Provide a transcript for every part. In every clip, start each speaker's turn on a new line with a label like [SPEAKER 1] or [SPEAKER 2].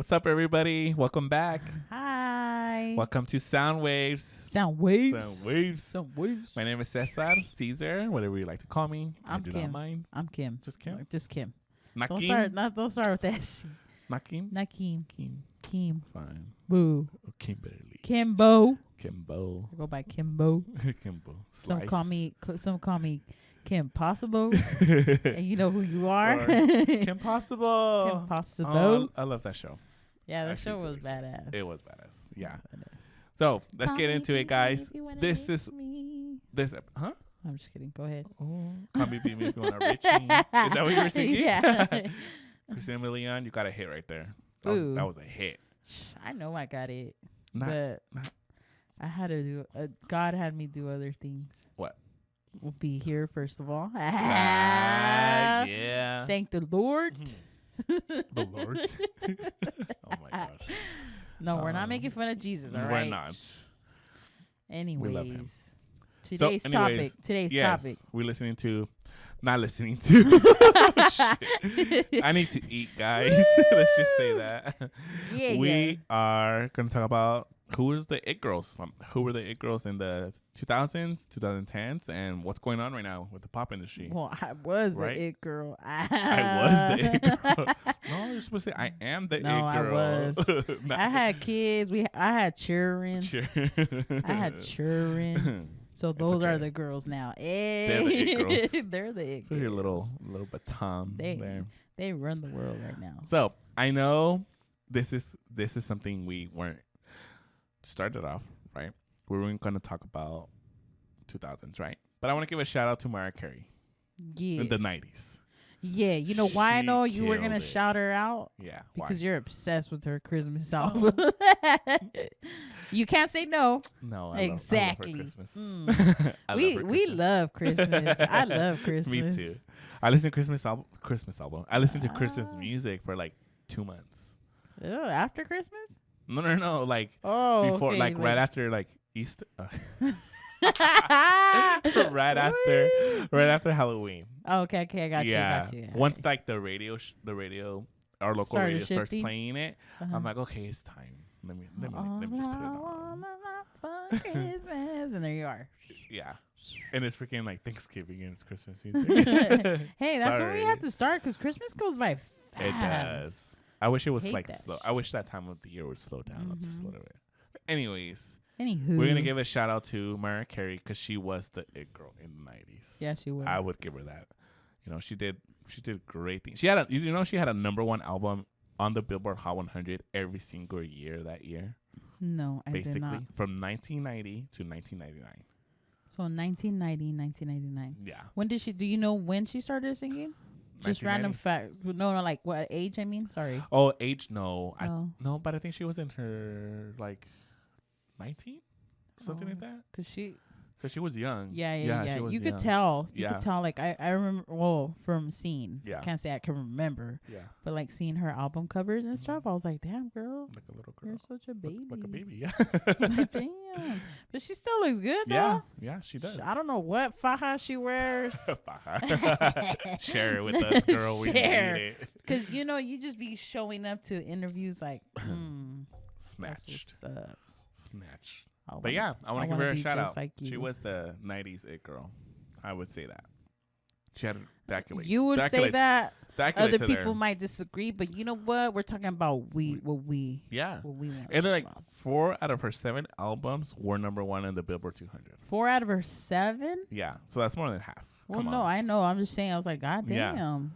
[SPEAKER 1] What's up, everybody? Welcome back.
[SPEAKER 2] Hi.
[SPEAKER 1] Welcome to Soundwavez.
[SPEAKER 2] Soundwavez.
[SPEAKER 1] My name is Cesar, whatever you like to call me. I do
[SPEAKER 2] Kim.
[SPEAKER 1] not mind.
[SPEAKER 2] I'm Kim.
[SPEAKER 1] Just Kim?
[SPEAKER 2] Just Kim.
[SPEAKER 1] Not
[SPEAKER 2] Don't
[SPEAKER 1] Kim?
[SPEAKER 2] don't start with that shit.
[SPEAKER 1] Not Kim?
[SPEAKER 2] Not Kim.
[SPEAKER 1] Kim. Fine.
[SPEAKER 2] Boo.
[SPEAKER 1] Kimberly.
[SPEAKER 2] Kimbo.
[SPEAKER 1] Kimbo.
[SPEAKER 2] I go by Kimbo.
[SPEAKER 1] Kimbo.
[SPEAKER 2] Some
[SPEAKER 1] Slice.
[SPEAKER 2] call me Kim Possible. And you know who you are.
[SPEAKER 1] Or Kim Possible.
[SPEAKER 2] Kim Possible.
[SPEAKER 1] Oh, I love that show.
[SPEAKER 2] Yeah, that
[SPEAKER 1] Actually,
[SPEAKER 2] show was
[SPEAKER 1] delicious.
[SPEAKER 2] badass.
[SPEAKER 1] It was badass. Yeah. So let's get into it, guys. This is huh?
[SPEAKER 2] I'm just kidding. Go ahead.
[SPEAKER 1] Oh, call me, beat me if you want to reach me. Is that what you were singing?
[SPEAKER 2] Yeah.
[SPEAKER 1] Christina Milian, you got a hit right there. That was a hit.
[SPEAKER 2] I know I got it,
[SPEAKER 1] Not-
[SPEAKER 2] but I had to do. God had me do other things.
[SPEAKER 1] What?
[SPEAKER 2] We'll be here first of all.
[SPEAKER 1] Yeah.
[SPEAKER 2] Thank the Lord.
[SPEAKER 1] The Lord. Oh my gosh.
[SPEAKER 2] No, we're not making fun of Jesus. All
[SPEAKER 1] We're
[SPEAKER 2] right.
[SPEAKER 1] not.
[SPEAKER 2] Anyways,
[SPEAKER 1] love him.
[SPEAKER 2] today's topic.
[SPEAKER 1] We're not listening to. Shit. I need to eat, guys. Let's just say that. We are going to talk about who was the it girls. Who were the it girls in the 2000s, 2010s, and what's going on right now with the pop industry.
[SPEAKER 2] Well, I was
[SPEAKER 1] right?
[SPEAKER 2] the it girl.
[SPEAKER 1] I was the it girl. No, you're supposed to say I am the it girl.
[SPEAKER 2] I was. I had kids. I had children. I had children. So those are the girls now.
[SPEAKER 1] They're the it girls.
[SPEAKER 2] They're the it
[SPEAKER 1] Put
[SPEAKER 2] girls.
[SPEAKER 1] your little baton there.
[SPEAKER 2] They run the world right now.
[SPEAKER 1] So I know this is something we weren't started off, right? We weren't going to talk about 2000s, right? But I want to give a shout out to Mariah Carey.
[SPEAKER 2] Yeah.
[SPEAKER 1] In the 90s.
[SPEAKER 2] Yeah. You know why I
[SPEAKER 1] She
[SPEAKER 2] know you were going to
[SPEAKER 1] killed it.
[SPEAKER 2] shout her out?
[SPEAKER 1] Yeah.
[SPEAKER 2] Because
[SPEAKER 1] why?
[SPEAKER 2] you're obsessed with her Christmas album. You can't say no.
[SPEAKER 1] No,
[SPEAKER 2] Exactly.
[SPEAKER 1] I love her Christmas. I
[SPEAKER 2] we
[SPEAKER 1] love her
[SPEAKER 2] we
[SPEAKER 1] Christmas.
[SPEAKER 2] love Christmas. I love Christmas.
[SPEAKER 1] Me too. I listen to Christmas album. I listen to Christmas music for like 2 months.
[SPEAKER 2] Ew, after Christmas?
[SPEAKER 1] No. Like before,
[SPEAKER 2] okay,
[SPEAKER 1] like right after like Easter.
[SPEAKER 2] after.
[SPEAKER 1] right after Halloween.
[SPEAKER 2] Okay, I got
[SPEAKER 1] Yeah.
[SPEAKER 2] you.
[SPEAKER 1] Once like the radio, our local
[SPEAKER 2] Started
[SPEAKER 1] radio starts
[SPEAKER 2] shifting?
[SPEAKER 1] playing it,
[SPEAKER 2] Uh-huh.
[SPEAKER 1] I'm like, okay, it's time. Let me just put it on.
[SPEAKER 2] For Christmas, and there you are.
[SPEAKER 1] Yeah. And it's freaking like Thanksgiving and it's Christmas music.
[SPEAKER 2] Hey, that's when we
[SPEAKER 1] Sorry.
[SPEAKER 2] had to start because Christmas goes by fast.
[SPEAKER 1] It does. I wish it was
[SPEAKER 2] Hate
[SPEAKER 1] like
[SPEAKER 2] that
[SPEAKER 1] slow.
[SPEAKER 2] shit.
[SPEAKER 1] I wish that time of the year would slow down just a little bit. But anyways,
[SPEAKER 2] Anywho,
[SPEAKER 1] we're gonna give a shout out to Mariah Carey because she was the it girl in the 90s.
[SPEAKER 2] Yeah, she was.
[SPEAKER 1] I would give her that. You know, she did great things. She had a #1 album on the Billboard Hot 100 every single year that year.
[SPEAKER 2] No, I did not.
[SPEAKER 1] Basically, from 1990 to 1999.
[SPEAKER 2] So 1990, 1999.
[SPEAKER 1] Yeah.
[SPEAKER 2] When did she? Do you know when she started singing? Just random
[SPEAKER 1] 1990.
[SPEAKER 2] fact. No, like what age? I mean, sorry.
[SPEAKER 1] Oh, age? No.
[SPEAKER 2] Oh.
[SPEAKER 1] No, but I think she was in her, like, 19? Something like that?
[SPEAKER 2] Cause she.
[SPEAKER 1] Because she was young.
[SPEAKER 2] Yeah.
[SPEAKER 1] She was
[SPEAKER 2] You
[SPEAKER 1] young.
[SPEAKER 2] could tell. You
[SPEAKER 1] Yeah.
[SPEAKER 2] could tell. Like I remember. Well, from seeing.
[SPEAKER 1] Yeah.
[SPEAKER 2] Can't say I can remember,
[SPEAKER 1] Yeah.
[SPEAKER 2] but like seeing her album covers and stuff, I was like, damn, girl,
[SPEAKER 1] Like a little girl.
[SPEAKER 2] you're such a baby.
[SPEAKER 1] Like a baby, yeah.
[SPEAKER 2] I was like, damn. But she still looks good, though.
[SPEAKER 1] Yeah. Yeah, she does.
[SPEAKER 2] I don't know what faja she wears.
[SPEAKER 1] Share it with us, girl. We
[SPEAKER 2] Share.
[SPEAKER 1] need it.
[SPEAKER 2] Because, you just be showing up to interviews like, that's
[SPEAKER 1] Snatched.
[SPEAKER 2] what's up.
[SPEAKER 1] Snatched.
[SPEAKER 2] I
[SPEAKER 1] But
[SPEAKER 2] wanna-
[SPEAKER 1] yeah, I want to give
[SPEAKER 2] wanna
[SPEAKER 1] her a
[SPEAKER 2] be
[SPEAKER 1] shout
[SPEAKER 2] just
[SPEAKER 1] out.
[SPEAKER 2] like you.
[SPEAKER 1] She was the 90s it girl. I would say that. She had the accolades.
[SPEAKER 2] You would
[SPEAKER 1] The
[SPEAKER 2] say
[SPEAKER 1] accolades.
[SPEAKER 2] that.
[SPEAKER 1] The accolades
[SPEAKER 2] Other
[SPEAKER 1] are
[SPEAKER 2] people
[SPEAKER 1] there.
[SPEAKER 2] might disagree, but you know what? We're talking about what we
[SPEAKER 1] Yeah.
[SPEAKER 2] want.
[SPEAKER 1] And like 4 out of her 7 albums were #1 in the Billboard 200.
[SPEAKER 2] 4 out of her 7?
[SPEAKER 1] Yeah. So that's more than half.
[SPEAKER 2] Well,
[SPEAKER 1] Come
[SPEAKER 2] no,
[SPEAKER 1] on.
[SPEAKER 2] I know. I'm just saying. I was like, God
[SPEAKER 1] Yeah.
[SPEAKER 2] damn.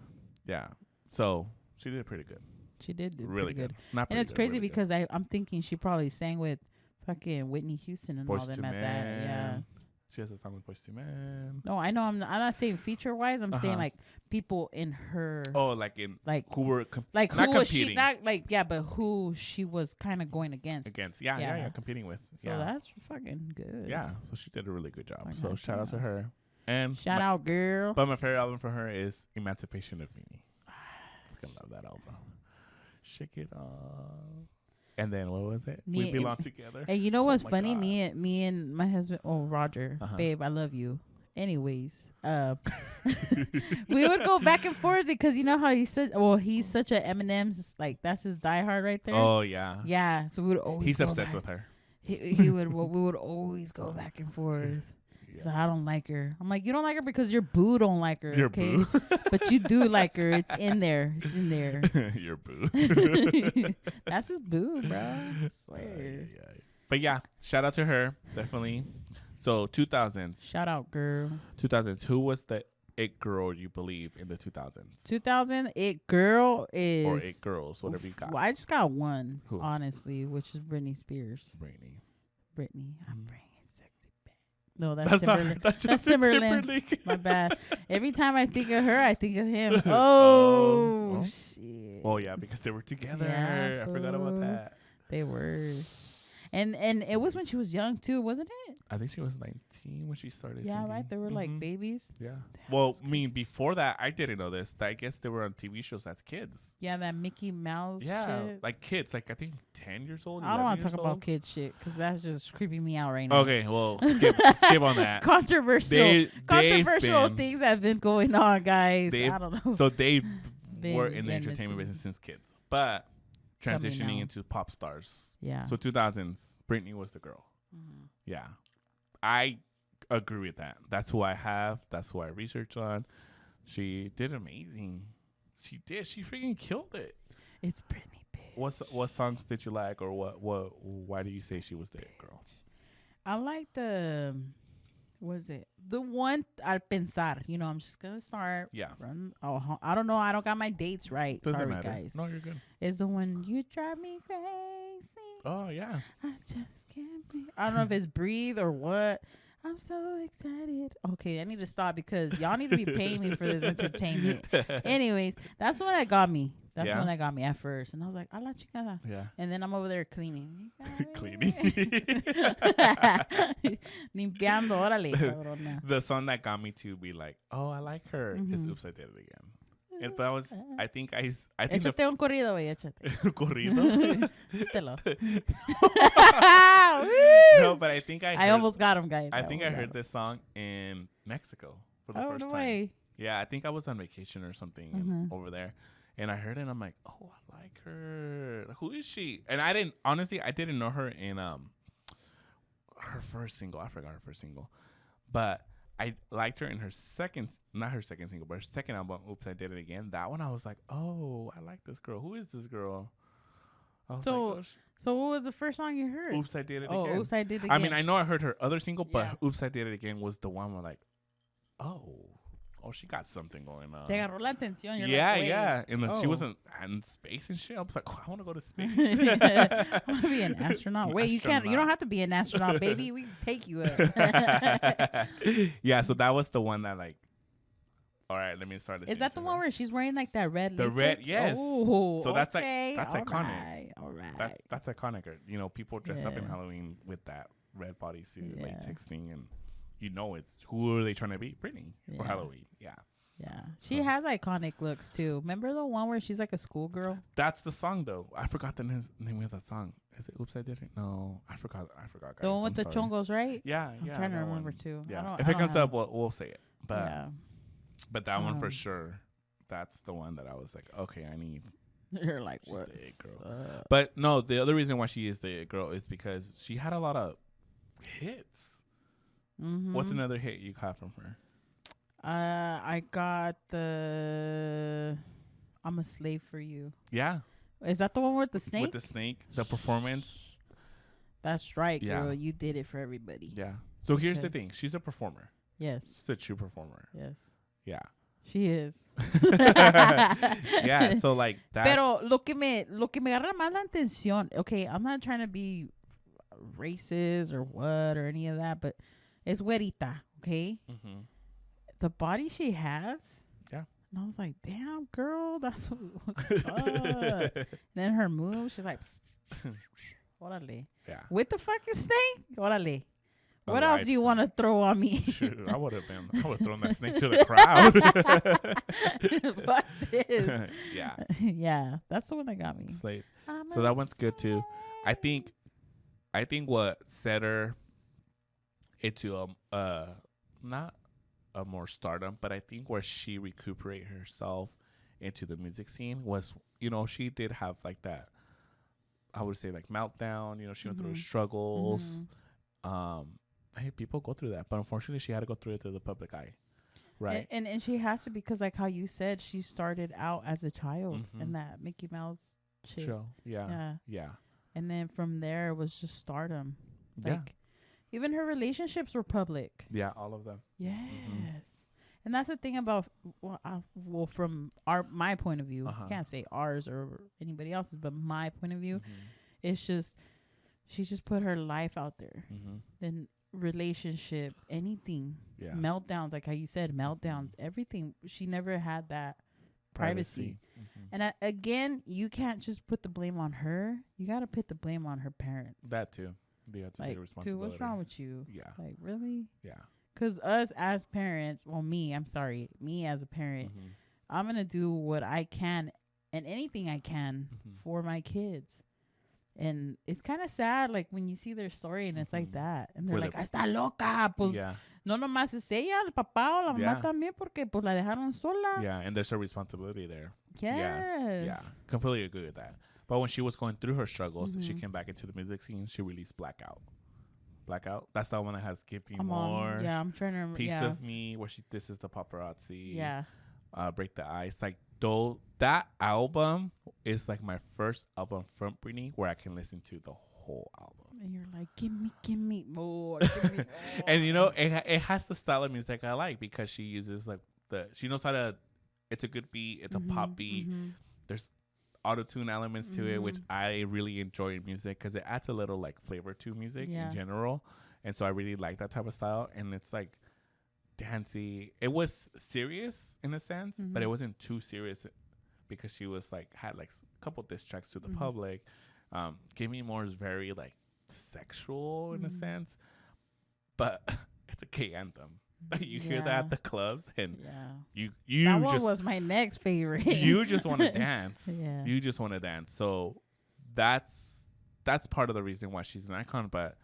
[SPEAKER 1] Yeah. So she did pretty good.
[SPEAKER 2] She did do
[SPEAKER 1] Really
[SPEAKER 2] pretty good.
[SPEAKER 1] Not
[SPEAKER 2] And
[SPEAKER 1] pretty
[SPEAKER 2] it's
[SPEAKER 1] good,
[SPEAKER 2] crazy
[SPEAKER 1] really good.
[SPEAKER 2] because I'm thinking she probably sang with fucking Whitney Houston and all
[SPEAKER 1] Boyz
[SPEAKER 2] them
[SPEAKER 1] II
[SPEAKER 2] at that. Yeah.
[SPEAKER 1] Men. She has a song with Boyz II Men.
[SPEAKER 2] No, I know. I'm not saying feature wise. I'm saying
[SPEAKER 1] Uh-huh.
[SPEAKER 2] like people in her.
[SPEAKER 1] Oh, like in
[SPEAKER 2] Like
[SPEAKER 1] who were
[SPEAKER 2] like
[SPEAKER 1] not
[SPEAKER 2] who was she?
[SPEAKER 1] competing.
[SPEAKER 2] Not like but who she was kind of going against.
[SPEAKER 1] against. Yeah,
[SPEAKER 2] Yeah.
[SPEAKER 1] competing with.
[SPEAKER 2] So
[SPEAKER 1] Yeah.
[SPEAKER 2] that's fucking good.
[SPEAKER 1] Yeah. So she did a really good job.
[SPEAKER 2] Like,
[SPEAKER 1] So
[SPEAKER 2] God
[SPEAKER 1] shout out to
[SPEAKER 2] damn.
[SPEAKER 1] her. And
[SPEAKER 2] Shout out, girl.
[SPEAKER 1] But my favorite album for her is Emancipation of Mimi. Fucking love that album. Shake It Off. And then what was it?
[SPEAKER 2] Me
[SPEAKER 1] We
[SPEAKER 2] and-
[SPEAKER 1] Belong Together.
[SPEAKER 2] And you know what's
[SPEAKER 1] my
[SPEAKER 2] funny?
[SPEAKER 1] God.
[SPEAKER 2] Me and my husband. Oh, Roger,
[SPEAKER 1] Uh-huh.
[SPEAKER 2] babe, I love you. Anyways, we would go back and forth because you know how he's such a Eminem's, like, that's his diehard right there.
[SPEAKER 1] Oh yeah.
[SPEAKER 2] Yeah. So we would always.
[SPEAKER 1] He's obsessed with her.
[SPEAKER 2] He would. We would always go back and forth. Yeah. So I don't like her. I'm like, you don't like her because your boo don't like her.
[SPEAKER 1] Your
[SPEAKER 2] okay?
[SPEAKER 1] boo.
[SPEAKER 2] But you do like her. It's in there. It's in there.
[SPEAKER 1] Your boo.
[SPEAKER 2] That's his boo, bro. I swear.
[SPEAKER 1] But yeah, shout out to her. Definitely. So 2000s.
[SPEAKER 2] Shout out, girl.
[SPEAKER 1] 2000s. Who was the it girl you believe in the 2000s?
[SPEAKER 2] 2000 it girl is.
[SPEAKER 1] Or it girls, whatever you got.
[SPEAKER 2] Well, I just got one,
[SPEAKER 1] Who?
[SPEAKER 2] Honestly, which is Britney Spears.
[SPEAKER 1] Britney.
[SPEAKER 2] I'm bringing sexy back. No, that's Timberlake. That's Timberlake. My bad. Every time I think of her, I think of him. Oh, shit.
[SPEAKER 1] Oh yeah, because they were together.
[SPEAKER 2] Yeah,
[SPEAKER 1] I forgot about that.
[SPEAKER 2] They were. And it was when she was young too, wasn't it?
[SPEAKER 1] I think she was 19 when she started singing.
[SPEAKER 2] Yeah, right. They were like babies.
[SPEAKER 1] Yeah. Well, I mean, before that, I didn't know this. I guess they were on TV shows as kids.
[SPEAKER 2] Yeah, that Mickey Mouse shit.
[SPEAKER 1] Like kids. Like, I think 10 years old.
[SPEAKER 2] I don't want to talk about kid shit because that's just creeping me out right now.
[SPEAKER 1] Okay, well, skip on that.
[SPEAKER 2] Controversial things have been going on, guys. I don't know.
[SPEAKER 1] So they were in the entertainment business since kids. But transitioning into pop stars.
[SPEAKER 2] Yeah.
[SPEAKER 1] So 2000s, Britney was the girl. Mm-hmm. Yeah. I agree with that. That's who I have. That's who I research on. She did amazing. She did. She freaking killed it.
[SPEAKER 2] It's Britney, bitch.
[SPEAKER 1] What songs did you like, or why do you say she was the girl?
[SPEAKER 2] I like the one Al Pensar. You know, I'm just gonna start.
[SPEAKER 1] Yeah.
[SPEAKER 2] I don't know. I don't got my dates right.
[SPEAKER 1] Doesn't
[SPEAKER 2] Sorry,
[SPEAKER 1] matter.
[SPEAKER 2] guys.
[SPEAKER 1] No, you're good.
[SPEAKER 2] It's the one You Drive Me Crazy.
[SPEAKER 1] Oh yeah.
[SPEAKER 2] I just can't breathe. I don't know if it's Breathe or what. I'm so excited. Okay, I need to stop because y'all need to be paying me for this entertainment. Anyways, that's the one that got me. That's the one that got me at first. And I was like, a la chingada.
[SPEAKER 1] Yeah.
[SPEAKER 2] And then I'm over there cleaning.
[SPEAKER 1] Cleaning.
[SPEAKER 2] Limpiando, órale, cabrona.
[SPEAKER 1] The song that got me to be like, oh, I like her is Oops, I Did It Again. And that was, I think
[SPEAKER 2] échate un corrido, güey, échate.
[SPEAKER 1] Un corrido?
[SPEAKER 2] Échatelo.
[SPEAKER 1] No, but I think
[SPEAKER 2] I almost got him, guys.
[SPEAKER 1] I think I heard this song in Mexico for the first time.
[SPEAKER 2] Way.
[SPEAKER 1] Yeah, I think I was on vacation or something over there. And I heard it and I'm like, oh, I like her. Who is she? And I didn't know her in her first single. I forgot her first single. But I liked her in not her second single, but her second album, Oops, I Did It Again. That one I was like, oh, I like this girl. Who is this girl?
[SPEAKER 2] So what was the first song you heard?
[SPEAKER 1] Oops, I Did It Again.
[SPEAKER 2] Oh, Oops, I Did It Again.
[SPEAKER 1] I mean, I know I heard her other single, but Oops, I Did It Again was the one where like, oh, she got something going on.
[SPEAKER 2] Te agarró la atención.
[SPEAKER 1] Yeah. And she wasn't in space and shit. I was like, oh, I want to go to space.
[SPEAKER 2] I want to be an astronaut. Wait, you don't have to be an astronaut, baby. We can take you up.
[SPEAKER 1] Yeah, so that was the one that like, all right, let me start this.
[SPEAKER 2] Is that the one where she's wearing like that red
[SPEAKER 1] latex? The red, yes.
[SPEAKER 2] Oh,
[SPEAKER 1] so that's that's iconic.
[SPEAKER 2] All right.
[SPEAKER 1] That's iconic. You know, people dress up in Halloween with that red bodysuit, latex thing, and you know it's who are they trying to be? Britney for Halloween. Yeah.
[SPEAKER 2] Yeah. She has iconic looks too. Remember the one where she's like a schoolgirl?
[SPEAKER 1] That's the song though. I forgot the name of the song. Is it Oops, I Did It? No, I forgot. Guys.
[SPEAKER 2] The one with the chongos, right?
[SPEAKER 1] Yeah.
[SPEAKER 2] I'm trying to remember too.
[SPEAKER 1] Yeah. If it comes up, we'll say it. But that one for sure. That's the one that I was like, okay, I need.
[SPEAKER 2] You're like,
[SPEAKER 1] what? The it girl.
[SPEAKER 2] But
[SPEAKER 1] no, the other reason why she is the it girl is because she had a lot of hits. Mm-hmm. What's another hit you got from her?
[SPEAKER 2] I got the I'm a Slave for You.
[SPEAKER 1] Yeah.
[SPEAKER 2] Is that the one with the snake?
[SPEAKER 1] With the snake, the performance.
[SPEAKER 2] That's right, girl. You did it for everybody.
[SPEAKER 1] Yeah. So here's the thing. She's a performer.
[SPEAKER 2] Yes.
[SPEAKER 1] She's a true performer.
[SPEAKER 2] Yes.
[SPEAKER 1] Yeah.
[SPEAKER 2] She is.
[SPEAKER 1] Yeah. So like that.
[SPEAKER 2] Pero lo que me agarra más la atención. Okay, I'm not trying to be racist or what or any of that, but it's güerita, okay? Mm-hmm. The body she has.
[SPEAKER 1] Yeah.
[SPEAKER 2] And I was like, damn, girl, that's what's up. And then her move, she's like, órale.
[SPEAKER 1] Yeah.
[SPEAKER 2] With the fucking snake? Órale. What else do you want to throw on me?
[SPEAKER 1] Shoot, I would have thrown that snake to the crowd.
[SPEAKER 2] Fuck this.
[SPEAKER 1] Yeah.
[SPEAKER 2] Yeah. That's the one that got me.
[SPEAKER 1] So that one's good too. I think what set her into not of more stardom. But I think where she recuperated herself into the music scene was, she did have like that, I would say, like meltdown. She went through her struggles. Hey, people go through that, but unfortunately she had to go through it through the public eye. Right.
[SPEAKER 2] And she has to, because like how you said, she started out as a child in that Mickey Mouse show.
[SPEAKER 1] Yeah.
[SPEAKER 2] And then from there it was just stardom.
[SPEAKER 1] Yeah.
[SPEAKER 2] Like even her relationships were public.
[SPEAKER 1] Yeah, all of them.
[SPEAKER 2] Yes. And that's the thing about, from my point of view, I can't say ours or anybody else's, but my point of view, it's just, she just put her life out there. Then relationship, anything, meltdowns, like how you said, meltdowns, everything. She never had that privacy. And again, you can't just put the blame on her. You got to put the blame on her parents.
[SPEAKER 1] That too. They have to take responsibility.
[SPEAKER 2] Dude, what's wrong with you?
[SPEAKER 1] Yeah.
[SPEAKER 2] Like, really?
[SPEAKER 1] Yeah.
[SPEAKER 2] Because us as parents, me as a parent, I'm going to do what I can and anything I can for my kids. And it's kind of sad, like, when you see their story and it's like that. And they're like, está loca. Pues, no nomás es ella, el papá o la mamá también, porque pues la dejaron sola.
[SPEAKER 1] Yeah, and there's a responsibility there.
[SPEAKER 2] Yes.
[SPEAKER 1] Yeah, completely agree with that. But when she was going through her struggles, she came back into the music scene, she released Blackout. That's the one that has Give Me More.
[SPEAKER 2] Yeah, I'm trying to remember.
[SPEAKER 1] Piece of Me, where this is the paparazzi.
[SPEAKER 2] Yeah.
[SPEAKER 1] Break the Ice. Like, though, that album is like my first album from Britney where I can listen to the whole album.
[SPEAKER 2] And you're like, give me more. Give me more.
[SPEAKER 1] And it has the style of music I like, because she uses like she knows how to, it's a good beat, it's a pop beat. There's auto-tune elements to it, which I really enjoy in music because it adds a little like flavor to music in general. And so I really like that type of style. And it's like dancey. It was serious in a sense, but it wasn't too serious, because she was like, had like a couple diss tracks to the public. Give Me More is very like sexual in a sense, but it's a gay anthem. You hear that at the clubs, and you
[SPEAKER 2] that
[SPEAKER 1] one
[SPEAKER 2] was my next favorite.
[SPEAKER 1] You just want to dance.
[SPEAKER 2] Yeah.
[SPEAKER 1] You just want to dance. So that's part of the reason why she's an icon. But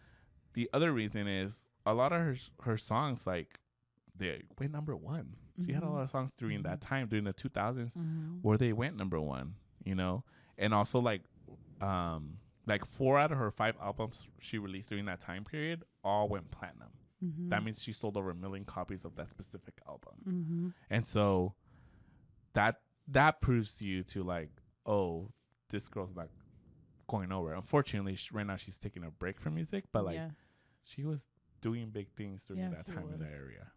[SPEAKER 1] the other reason is a lot of her songs, like, they went number one. She had a lot of songs during that time, during the 2000s, where they went number one, and also like 4 out of her 5 albums she released during that time period all went platinum. That means she sold over 1 million copies of that specific album. And so that proves to you to like, oh, this girl's not going nowhere. Unfortunately, right now she's taking a break from music, but like she was doing big things during that time in that area.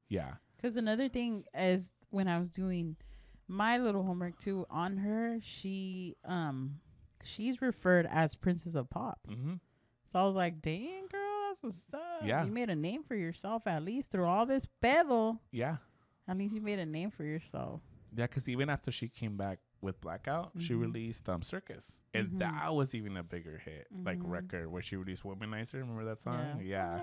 [SPEAKER 1] Yeah. Because
[SPEAKER 2] another thing is, when I was doing my little homework too on her, she's referred as Princess of Pop. So I was like, dang, girl, that's what's up.
[SPEAKER 1] Yeah.
[SPEAKER 2] You made a name for yourself, at least through all this pedo.
[SPEAKER 1] Yeah.
[SPEAKER 2] At least you made a name for yourself.
[SPEAKER 1] Yeah, because even after she came back with Blackout, she released Circus. And that was even a bigger hit, like record, where she released Womanizer. Remember that song? Yeah.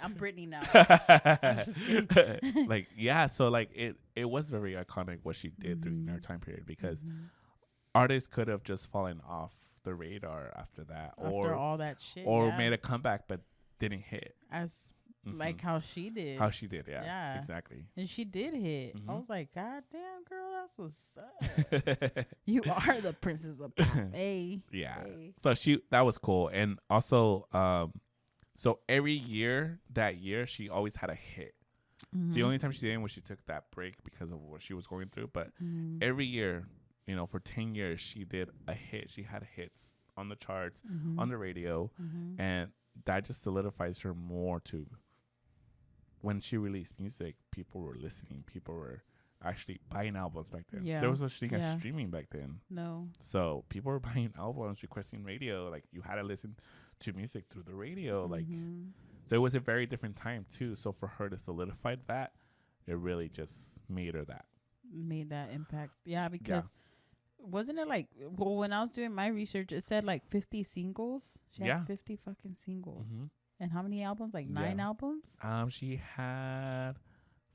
[SPEAKER 2] I'm Britney now. I'm just kidding.
[SPEAKER 1] Like, yeah, so like it was very iconic what she did during her time period, because artists could have just fallen off the radar after that,
[SPEAKER 2] after all that shit,
[SPEAKER 1] or made a comeback but didn't hit
[SPEAKER 2] as like how she did.
[SPEAKER 1] Yeah, exactly.
[SPEAKER 2] And she did hit. I was like, God damn, girl, that's what's up. You are the Princess of Pop. Hey.
[SPEAKER 1] Yeah. Hey. So that was cool. And also, so every year, she always had a hit. The only time she didn't was she took that break because of what she was going through. But every year, for 10 years, she did a hit. She had hits on the charts, on the radio, and that just solidifies her more to, when she released music, people were listening. People were actually buying albums back then. Yeah. There was such thing as streaming back then.
[SPEAKER 2] No.
[SPEAKER 1] So people were buying albums, requesting radio. Like, you had to listen to music through the radio. Like, so it was a very different time too. So for her to solidify that, it really just made that
[SPEAKER 2] impact. Yeah, because wasn't it like, well, when I was doing my research, it said like 50 singles. She had 50 fucking singles. And how many albums? Like 9 albums?
[SPEAKER 1] She had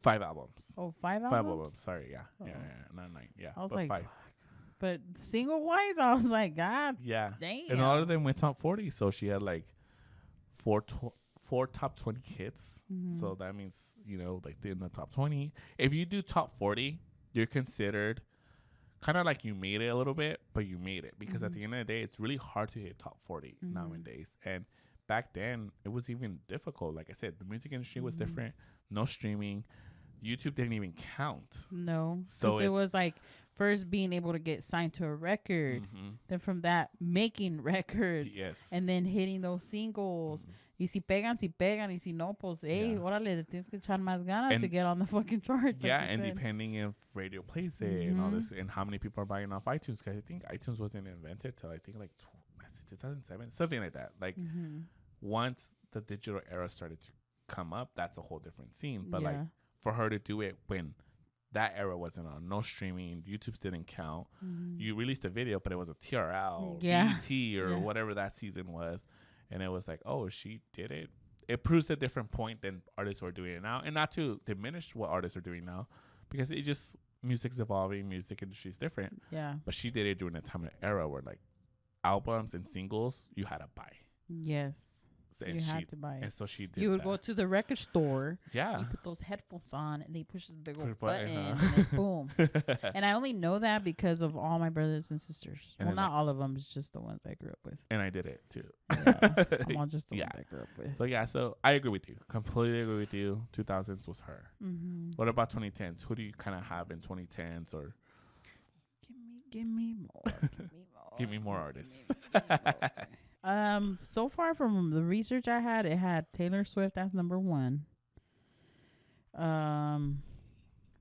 [SPEAKER 1] 5 albums.
[SPEAKER 2] Oh, 5 albums?
[SPEAKER 1] 5 albums. Sorry, yeah. Oh. Yeah, not 9. Yeah.
[SPEAKER 2] I was like,
[SPEAKER 1] 5.
[SPEAKER 2] But single wise, I was like, God damn.
[SPEAKER 1] And a lot of them went top 40. So she had like 4 top 20 hits. So that means, you know, like in the top 20. If you do top 40, you're considered kind of like you made it a little bit, but you made it. Because at the end of the day, it's really hard to hit top 40 nowadays. And back then, it was even difficult. Like I said, the music industry was different. No streaming. YouTube didn't even count.
[SPEAKER 2] No. So it was like first being able to get signed to a record. Then from that, making records.
[SPEAKER 1] Yes.
[SPEAKER 2] And then hitting those singles. Y si pegan, y si no, pues, hey, órale, te tienes que echar más ganas to get on the fucking charts.
[SPEAKER 1] Yeah, like and depending if radio plays it and all this, and how many people are buying off iTunes, because I think iTunes wasn't invented till I think like 2007, something like that. Like once the digital era started to come up, that's a whole different scene. But like for her to do it when that era wasn't on, no streaming, YouTube's didn't count. You released a video, but it was a TRL, ET, or whatever that season was. And it was like, oh, she did it. It proves a different point than artists are doing it now. And not to diminish what artists are doing now, because it just, music's evolving, music industry is different. Yeah. But she did it during a time and era where like albums and singles you had to buy. Yes. And
[SPEAKER 2] you had to buy it.
[SPEAKER 1] And so she did.
[SPEAKER 2] You would go to the record store.
[SPEAKER 1] Yeah.
[SPEAKER 2] You put those headphones on and they push this big old button and then boom. And I only know that because of all my brothers and sisters. And well, not all of them. It's just the ones I grew up with.
[SPEAKER 1] And I did it too.
[SPEAKER 2] Yeah. I'm all just the ones I grew up with.
[SPEAKER 1] So yeah, so I agree with you. Completely agree with you. 2000s was her. What about 2010s? Who do you kind of have in 2010s or?
[SPEAKER 2] Give me more.
[SPEAKER 1] Give me more artists.
[SPEAKER 2] So far from the research I had, it had Taylor Swift as number 1.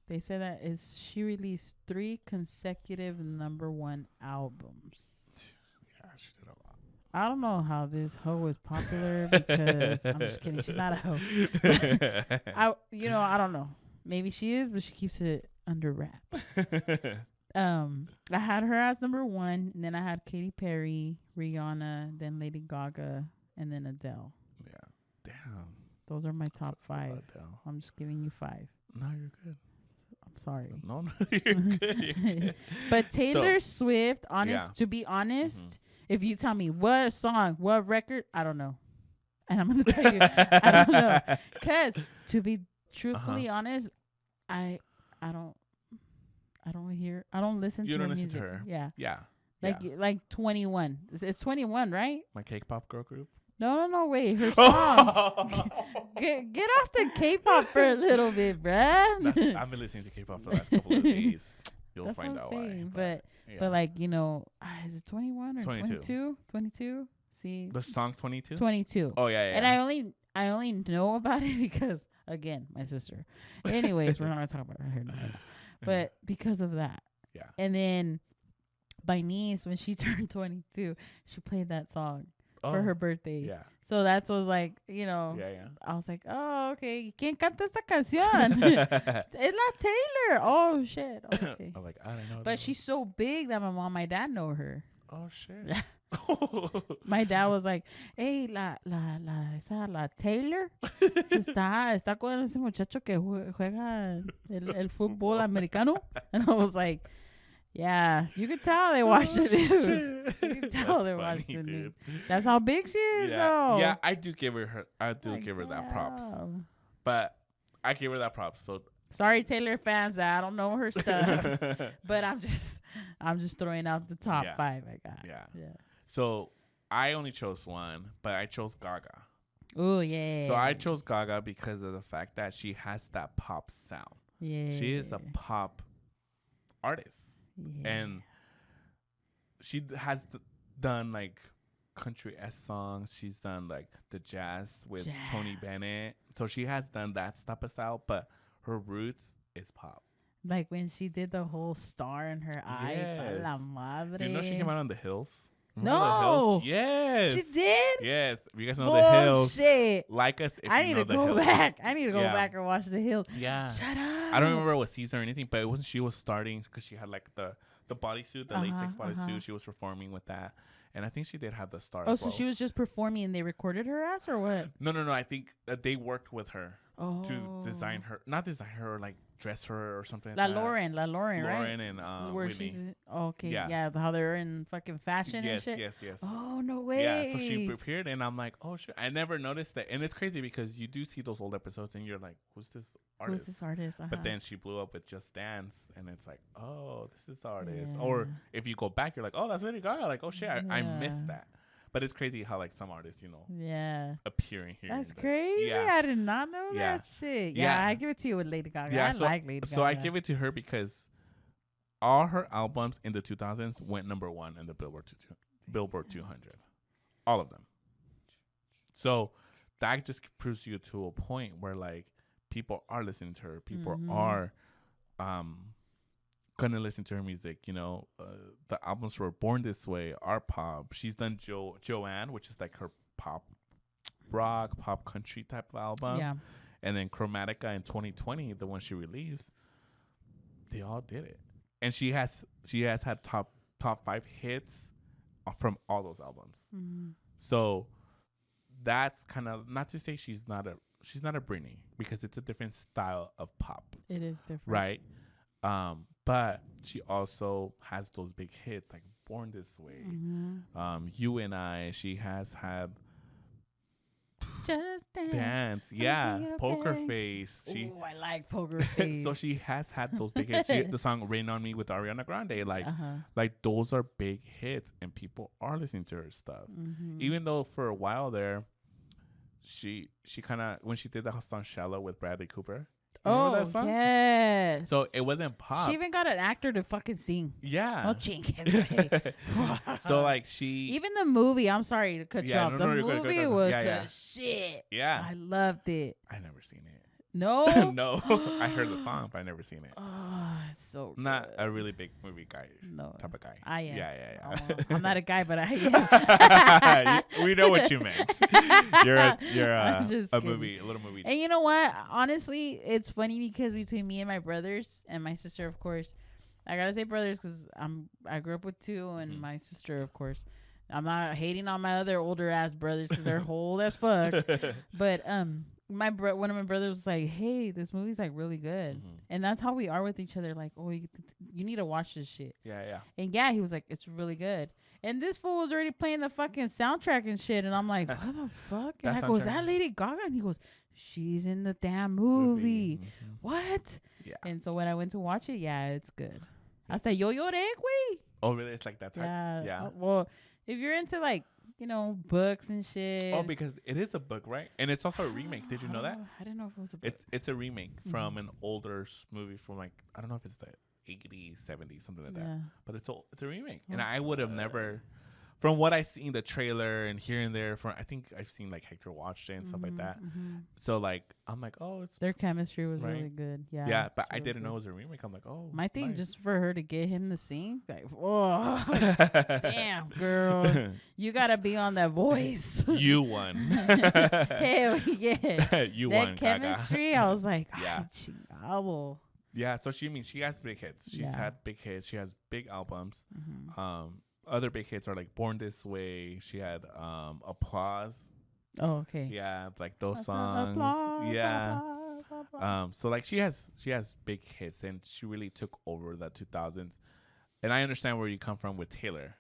[SPEAKER 2] They said that she released 3 consecutive number 1 albums.
[SPEAKER 1] Yeah, she did a lot.
[SPEAKER 2] I don't know how this hoe is popular because I'm just kidding. She's not a hoe. I don't know. Maybe she is, but she keeps it under wraps. I had her as number 1, and then I had Katy Perry, Rihanna, then Lady Gaga, and then Adele. Yeah. Damn. Those are my top 5. Adele. I'm just giving you 5.
[SPEAKER 1] No, you're good.
[SPEAKER 2] I'm sorry.
[SPEAKER 1] No, you're good. You're good.
[SPEAKER 2] But Taylor Swift, to be honest, if you tell me what song, what record, I don't know. And I'm going to tell you, I don't know. Because to be truthfully honest, I don't listen to her music. To her. Yeah. Yeah. Like 21. It's 21, right?
[SPEAKER 1] My K-pop girl group?
[SPEAKER 2] No, wait. Her song. Get off the K-pop for a little bit, bruh.
[SPEAKER 1] I've been listening to K-pop for the last couple of days. You'll
[SPEAKER 2] That's
[SPEAKER 1] find out why.
[SPEAKER 2] But like, is it 21 or 22? 22? See?
[SPEAKER 1] The song 22?
[SPEAKER 2] 22.
[SPEAKER 1] Oh, yeah.
[SPEAKER 2] And I only know about it because, again, my sister. Anyways, we're not going to talk about her now. But because of that. Yeah. And then my niece, when she turned 22, she played that song for her birthday. Yeah. So that was like, I was like, oh, okay. ¿Quién canta esta canción? Es la Taylor. Oh, shit. Okay.
[SPEAKER 1] I'm like, I don't know.
[SPEAKER 2] But she's so big that my mom and my dad know her.
[SPEAKER 1] Oh, shit.
[SPEAKER 2] My dad was like, hey, la Taylor está con ese muchacho que juega el fútbol americano. And I was like, yeah, you could tell they watched the news. You could tell they watched the news. That's how big she is, though.
[SPEAKER 1] Yeah, I do give her that props. But I give her that props. So
[SPEAKER 2] sorry, Taylor fans, I don't know her stuff. But I'm just throwing out the top 5 I got. Yeah.
[SPEAKER 1] So I only chose 1, but I chose Gaga.
[SPEAKER 2] Oh, yeah.
[SPEAKER 1] So I chose Gaga because of the fact that she has that pop sound. Yeah. She is a pop artist. Yeah. And she has done like country-esque songs. She's done like the jazz with Tony Bennett. So she has done that type of style, but her roots is pop.
[SPEAKER 2] Like when she did the whole star in her eye.
[SPEAKER 1] Yes.
[SPEAKER 2] La madre.
[SPEAKER 1] Do you know she came out on The Hills?
[SPEAKER 2] Remember The Hills?
[SPEAKER 1] Yes.
[SPEAKER 2] She did?
[SPEAKER 1] Yes. If you guys know The Hills,
[SPEAKER 2] shit.
[SPEAKER 1] like us if
[SPEAKER 2] I
[SPEAKER 1] you
[SPEAKER 2] need
[SPEAKER 1] know
[SPEAKER 2] to go back. I need to go back and watch The Hills.
[SPEAKER 1] Yeah.
[SPEAKER 2] Shut up.
[SPEAKER 1] I don't remember it was Cesar or anything, but it wasn't. She was starting because she had like the bodysuit, the latex bodysuit. She was performing with that. And I think she did have the star.
[SPEAKER 2] Oh, so she was just performing and they recorded her ass or what?
[SPEAKER 1] No. I think they worked with her to design her, not design her, like dress her or something.
[SPEAKER 2] La Lauren, right?
[SPEAKER 1] Lauren and
[SPEAKER 2] where
[SPEAKER 1] Whitney.
[SPEAKER 2] she's yeah, how they're in fucking fashion and shit.
[SPEAKER 1] Yes.
[SPEAKER 2] Oh no way.
[SPEAKER 1] Yeah, so she appeared, and I'm like, oh shit, I never noticed that, and it's crazy because you do see those old episodes, and you're like, who's this artist?
[SPEAKER 2] Uh-huh.
[SPEAKER 1] But then she blew up with Just Dance, and it's like, oh, this is the artist. Or if you go back, you're like, oh, that's Lady Gaga. Like, oh shit, I missed that. But it's crazy how like some artists, appearing here.
[SPEAKER 2] That's crazy. Yeah. I did not know that shit. Yeah, I give it to you with Lady Gaga. Yeah, I like Lady Gaga.
[SPEAKER 1] So I give it to her because all her albums in the 2000s went number 1 in the Billboard 200. All of them. So that just proves you to a point where like people are listening to her. People are gonna listen to her music. The albums were Born This Way, Art Pop. She's done Joanne, which is like her pop rock, pop country type of album.
[SPEAKER 2] Yeah.
[SPEAKER 1] And then Chromatica in 2020, the one she released, they all did it. And she has had top 5 hits from all those albums. Mm-hmm. So that's kind of, not to say she's not a Britney, because it's a different style of pop.
[SPEAKER 2] It is different.
[SPEAKER 1] Right? But she also has those big hits like Born This Way, You and I. She has had
[SPEAKER 2] Just
[SPEAKER 1] Dance, Poker Face.
[SPEAKER 2] I like Poker Face.
[SPEAKER 1] So she has had those big hits. The song "Rain on Me" with Ariana Grande, like those are big hits, and people are listening to her stuff. Even though for a while there, she kind of, when she did the song "Shallow" with Bradley Cooper. Remember that song?
[SPEAKER 2] Yes.
[SPEAKER 1] So it wasn't pop.
[SPEAKER 2] She even got an actor to fucking sing.
[SPEAKER 1] Yeah.
[SPEAKER 2] Oh, chink.
[SPEAKER 1] So like
[SPEAKER 2] even the movie, I'm sorry to cut you off. The movie was the shit.
[SPEAKER 1] Yeah.
[SPEAKER 2] I loved it.
[SPEAKER 1] I never seen it.
[SPEAKER 2] No?
[SPEAKER 1] No. I heard the song, but I never seen it.
[SPEAKER 2] Oh, it's so good.
[SPEAKER 1] Not a really big movie guy.
[SPEAKER 2] No.
[SPEAKER 1] Type of guy.
[SPEAKER 2] I am.
[SPEAKER 1] Yeah.
[SPEAKER 2] I'm not a guy, but I am.
[SPEAKER 1] We know what you meant. You're a little movie.
[SPEAKER 2] And you know what? Honestly, it's funny because between me and my brothers and my sister, of course, I gotta say brothers because I grew up with 2, and my sister, of course. I'm not hating on my other older ass brothers because they're old as fuck. But one of my brothers was like, hey, this movie's like really good. And that's how we are with each other. Like, oh, you need to watch this shit.
[SPEAKER 1] Yeah.
[SPEAKER 2] And he was like, it's really good. And this fool was already playing the fucking soundtrack and shit. And I'm like, what the fuck? And I go, is that Lady Gaga? And he goes, she's in the damn movie. What? Yeah. And so when I went to watch it, it's good. I said, yo lloré, güey.
[SPEAKER 1] Oh, really? It's like that type? Yeah.
[SPEAKER 2] Well, if you're into like, books and shit.
[SPEAKER 1] Oh, because it is a book, right? And it's also a remake. Did you know that?
[SPEAKER 2] I didn't know if it was a book.
[SPEAKER 1] It's a remake from an older movie from like, I don't know if it's the 80s, 70s, something like that. But it's a remake. And I would have never, from what I seen the trailer and here and there, I think I've seen like Hector watched it and stuff like that. So like I'm like, oh, it's
[SPEAKER 2] their chemistry was really good. Yeah,
[SPEAKER 1] but I didn't know it was a remake. I'm like, oh,
[SPEAKER 2] my thing just for her to get him to sing, like, oh, damn girl, you gotta be on that Voice.
[SPEAKER 1] You won.
[SPEAKER 2] Hell yeah,
[SPEAKER 1] you
[SPEAKER 2] that
[SPEAKER 1] won.
[SPEAKER 2] Chemistry,
[SPEAKER 1] Gaga.
[SPEAKER 2] I was like,
[SPEAKER 1] chingado. Yeah, so she has big hits. She's had big hits. She has big albums. Other big hits are like Born This Way. She had Applause.
[SPEAKER 2] Oh, okay.
[SPEAKER 1] Yeah, like those songs.
[SPEAKER 2] Applause,
[SPEAKER 1] yeah.
[SPEAKER 2] Applause.
[SPEAKER 1] So like she has big hits, and she really took over the 2000s. And I understand where you come from with Taylor,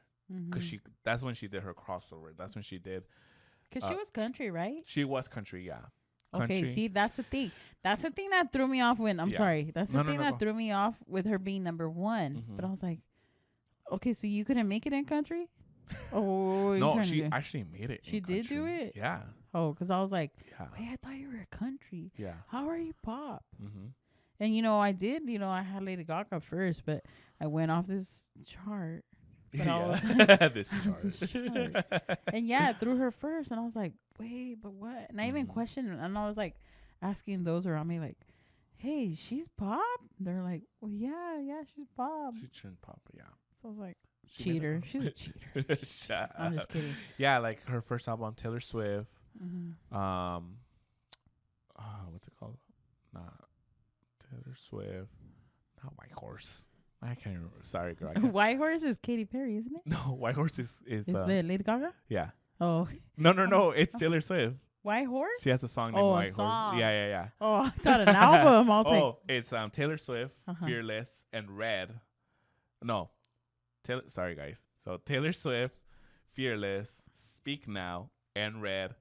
[SPEAKER 1] because that's when she did her crossover. That's when she did.
[SPEAKER 2] Because she was country, right?
[SPEAKER 1] She was country, yeah.
[SPEAKER 2] Okay, see, that's the thing. That's the thing that threw me off when sorry. That's the thing that threw me off with her being number 1. But I was like, okay, so you couldn't make it in country? Oh,
[SPEAKER 1] no, she actually made it.
[SPEAKER 2] She did do it?
[SPEAKER 1] Yeah.
[SPEAKER 2] Oh, because I was like, wait, I thought you were a country.
[SPEAKER 1] Yeah.
[SPEAKER 2] How are you pop? And, I did, I had Lady Gaga first, but I went off this chart. But I was like, this chart. And it threw her first. And I was like, wait, but what? And I even questioned, and I was like asking those around me, like, hey, she's pop? They're like, well, yeah, she's pop.
[SPEAKER 1] She turned pop, yeah.
[SPEAKER 2] So I was like, cheater. She's a cheater. I'm just kidding.
[SPEAKER 1] Yeah, like her first album, Taylor Swift. What's it called? Not Taylor Swift. Not White Horse. I can't remember. Sorry, girl.
[SPEAKER 2] White Horse is Katy Perry, isn't it?
[SPEAKER 1] No, White Horse is
[SPEAKER 2] Lady Gaga?
[SPEAKER 1] Yeah.
[SPEAKER 2] Oh.
[SPEAKER 1] No. It's Taylor Swift.
[SPEAKER 2] White Horse?
[SPEAKER 1] She has a song named White
[SPEAKER 2] song.
[SPEAKER 1] Horse. Yeah.
[SPEAKER 2] Oh, I thought an album. I was like,
[SPEAKER 1] it's Taylor Swift, Fearless, and Red. No, sorry guys. So Taylor Swift, Fearless, Speak Now, and Red.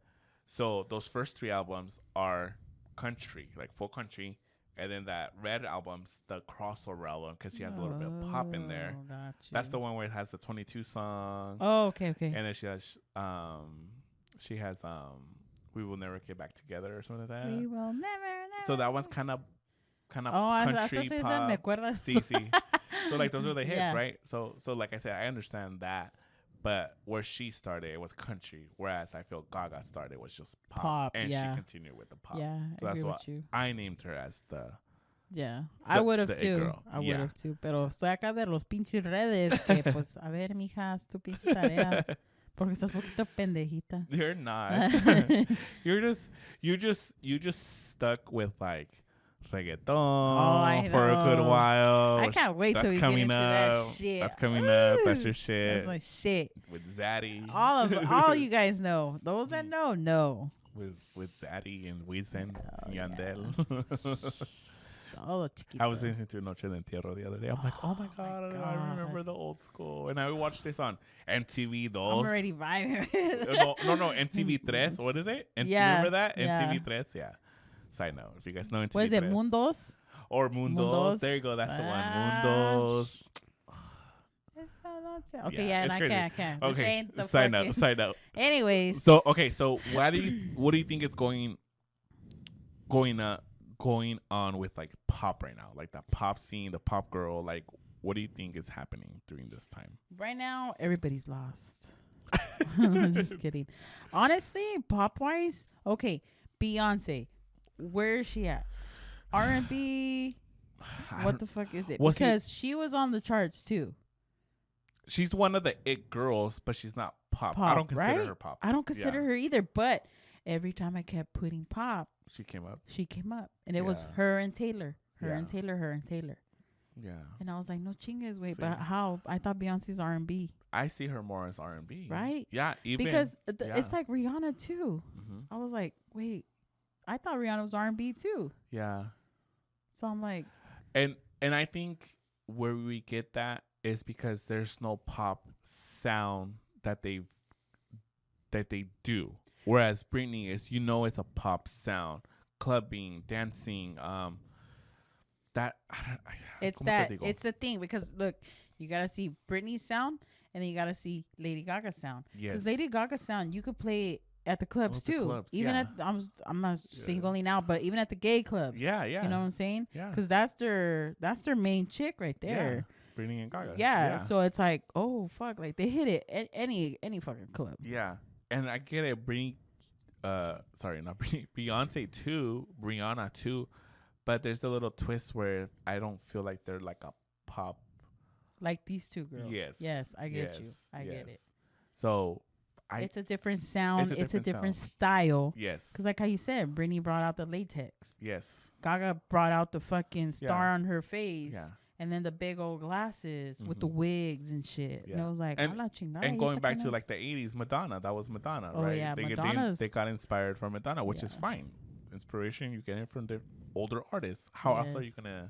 [SPEAKER 1] So those first 3 albums are country, like full country. And then that Red album's the crossover album because she has a little bit of pop in there.
[SPEAKER 2] Gotcha.
[SPEAKER 1] That's the one where it has the 22 song.
[SPEAKER 2] Oh, okay.
[SPEAKER 1] And then she has We Will Never Get Back Together or something like that.
[SPEAKER 2] We will never.
[SPEAKER 1] So that one's kind of country
[SPEAKER 2] pop. Me acuerdas.
[SPEAKER 1] Sí. So like those are the hits, right? So like I said, I understand that, but where she started it was country, whereas I feel Gaga started was just pop and she continued with the pop.
[SPEAKER 2] Yeah,
[SPEAKER 1] so
[SPEAKER 2] I
[SPEAKER 1] that's
[SPEAKER 2] agree
[SPEAKER 1] why
[SPEAKER 2] with you.
[SPEAKER 1] I named her as the.
[SPEAKER 2] Yeah, I would have too. I would have too. Pero estoy acá de los pinches redes que pues a ver, mija, haz tu pinche tarea. Porque estás poquito pendejita.
[SPEAKER 1] You're not. you just stuck with like reggaeton for a good while.
[SPEAKER 2] I can't wait till we get into that shit.
[SPEAKER 1] That's coming up. That's your shit.
[SPEAKER 2] That's my shit.
[SPEAKER 1] With Zaddy.
[SPEAKER 2] All you guys know. Those that know.
[SPEAKER 1] With Zaddy and Wizen and Yandel. I was listening to Noche de Entierro the other day. I'm like, oh my god, I remember the old school. And I watched this on MTV 2.
[SPEAKER 2] I'm already vibing.
[SPEAKER 1] no, MTV 3. What is it? Remember that? MTV 3, yeah. Side note, if you guys know MTV 3.
[SPEAKER 2] What is it, Mundos?
[SPEAKER 1] Or Mundos. There you go, that's the one. Mundos.
[SPEAKER 2] Okay, and I can't.
[SPEAKER 1] Okay, side note.
[SPEAKER 2] Anyways.
[SPEAKER 1] So what do you think is going on with like pop right now, like the pop scene, the pop girl? Like, what do you think is happening during this time?
[SPEAKER 2] Right now, everybody's lost. Just kidding. Honestly, pop wise, okay, Beyonce, where is she at? R&B. What the fuck is it? Because she was on the charts too.
[SPEAKER 1] She's one of the it girls, but she's not pop. I don't consider her pop.
[SPEAKER 2] I don't consider her either. But every time I kept putting pop,
[SPEAKER 1] she came up,
[SPEAKER 2] and it was her and Taylor, her and Taylor.
[SPEAKER 1] Yeah.
[SPEAKER 2] And I was like, no chingas, wait, but how? I thought Beyonce's R&B.
[SPEAKER 1] I see her more as R&B.
[SPEAKER 2] Right?
[SPEAKER 1] Yeah, even
[SPEAKER 2] because it's like Rihanna too. Mm-hmm. I was like, wait, I thought Rihanna was R&B too.
[SPEAKER 1] Yeah.
[SPEAKER 2] So I'm like,
[SPEAKER 1] and I think where we get that is because there's no pop sound that they do. Whereas Britney is, it's a pop sound, clubbing, dancing,
[SPEAKER 2] it's the thing, because look, you gotta see Britney's sound and then you gotta see Lady Gaga's sound. Yes. Because Lady Gaga's sound, you could play it at the clubs too. Even at I'm not singling now, but even at the gay clubs. Yeah. You know what I'm saying? Yeah. Because that's their main chick right there.
[SPEAKER 1] Yeah. Britney and Gaga.
[SPEAKER 2] Yeah. So it's like, oh fuck, like they hit it at any fucking club.
[SPEAKER 1] Yeah. And I get it, Beyonce too, Rihanna too, but there's a little twist where I don't feel like they're like a pop.
[SPEAKER 2] Like these two girls. Yes, I get you. I get it.
[SPEAKER 1] So
[SPEAKER 2] it's a different sound. It's a different style.
[SPEAKER 1] Yes.
[SPEAKER 2] Because like how you said, Britney brought out the latex.
[SPEAKER 1] Yes.
[SPEAKER 2] Gaga brought out the fucking star on her face.
[SPEAKER 1] Yeah.
[SPEAKER 2] And then the big old glasses with the wigs and shit. Yeah. And I was like,
[SPEAKER 1] and going back to like the 80s, Madonna. That was Madonna, right? Oh, yeah. They got inspired from Madonna, which is fine. Inspiration, you get it from the older artists. How else are you going to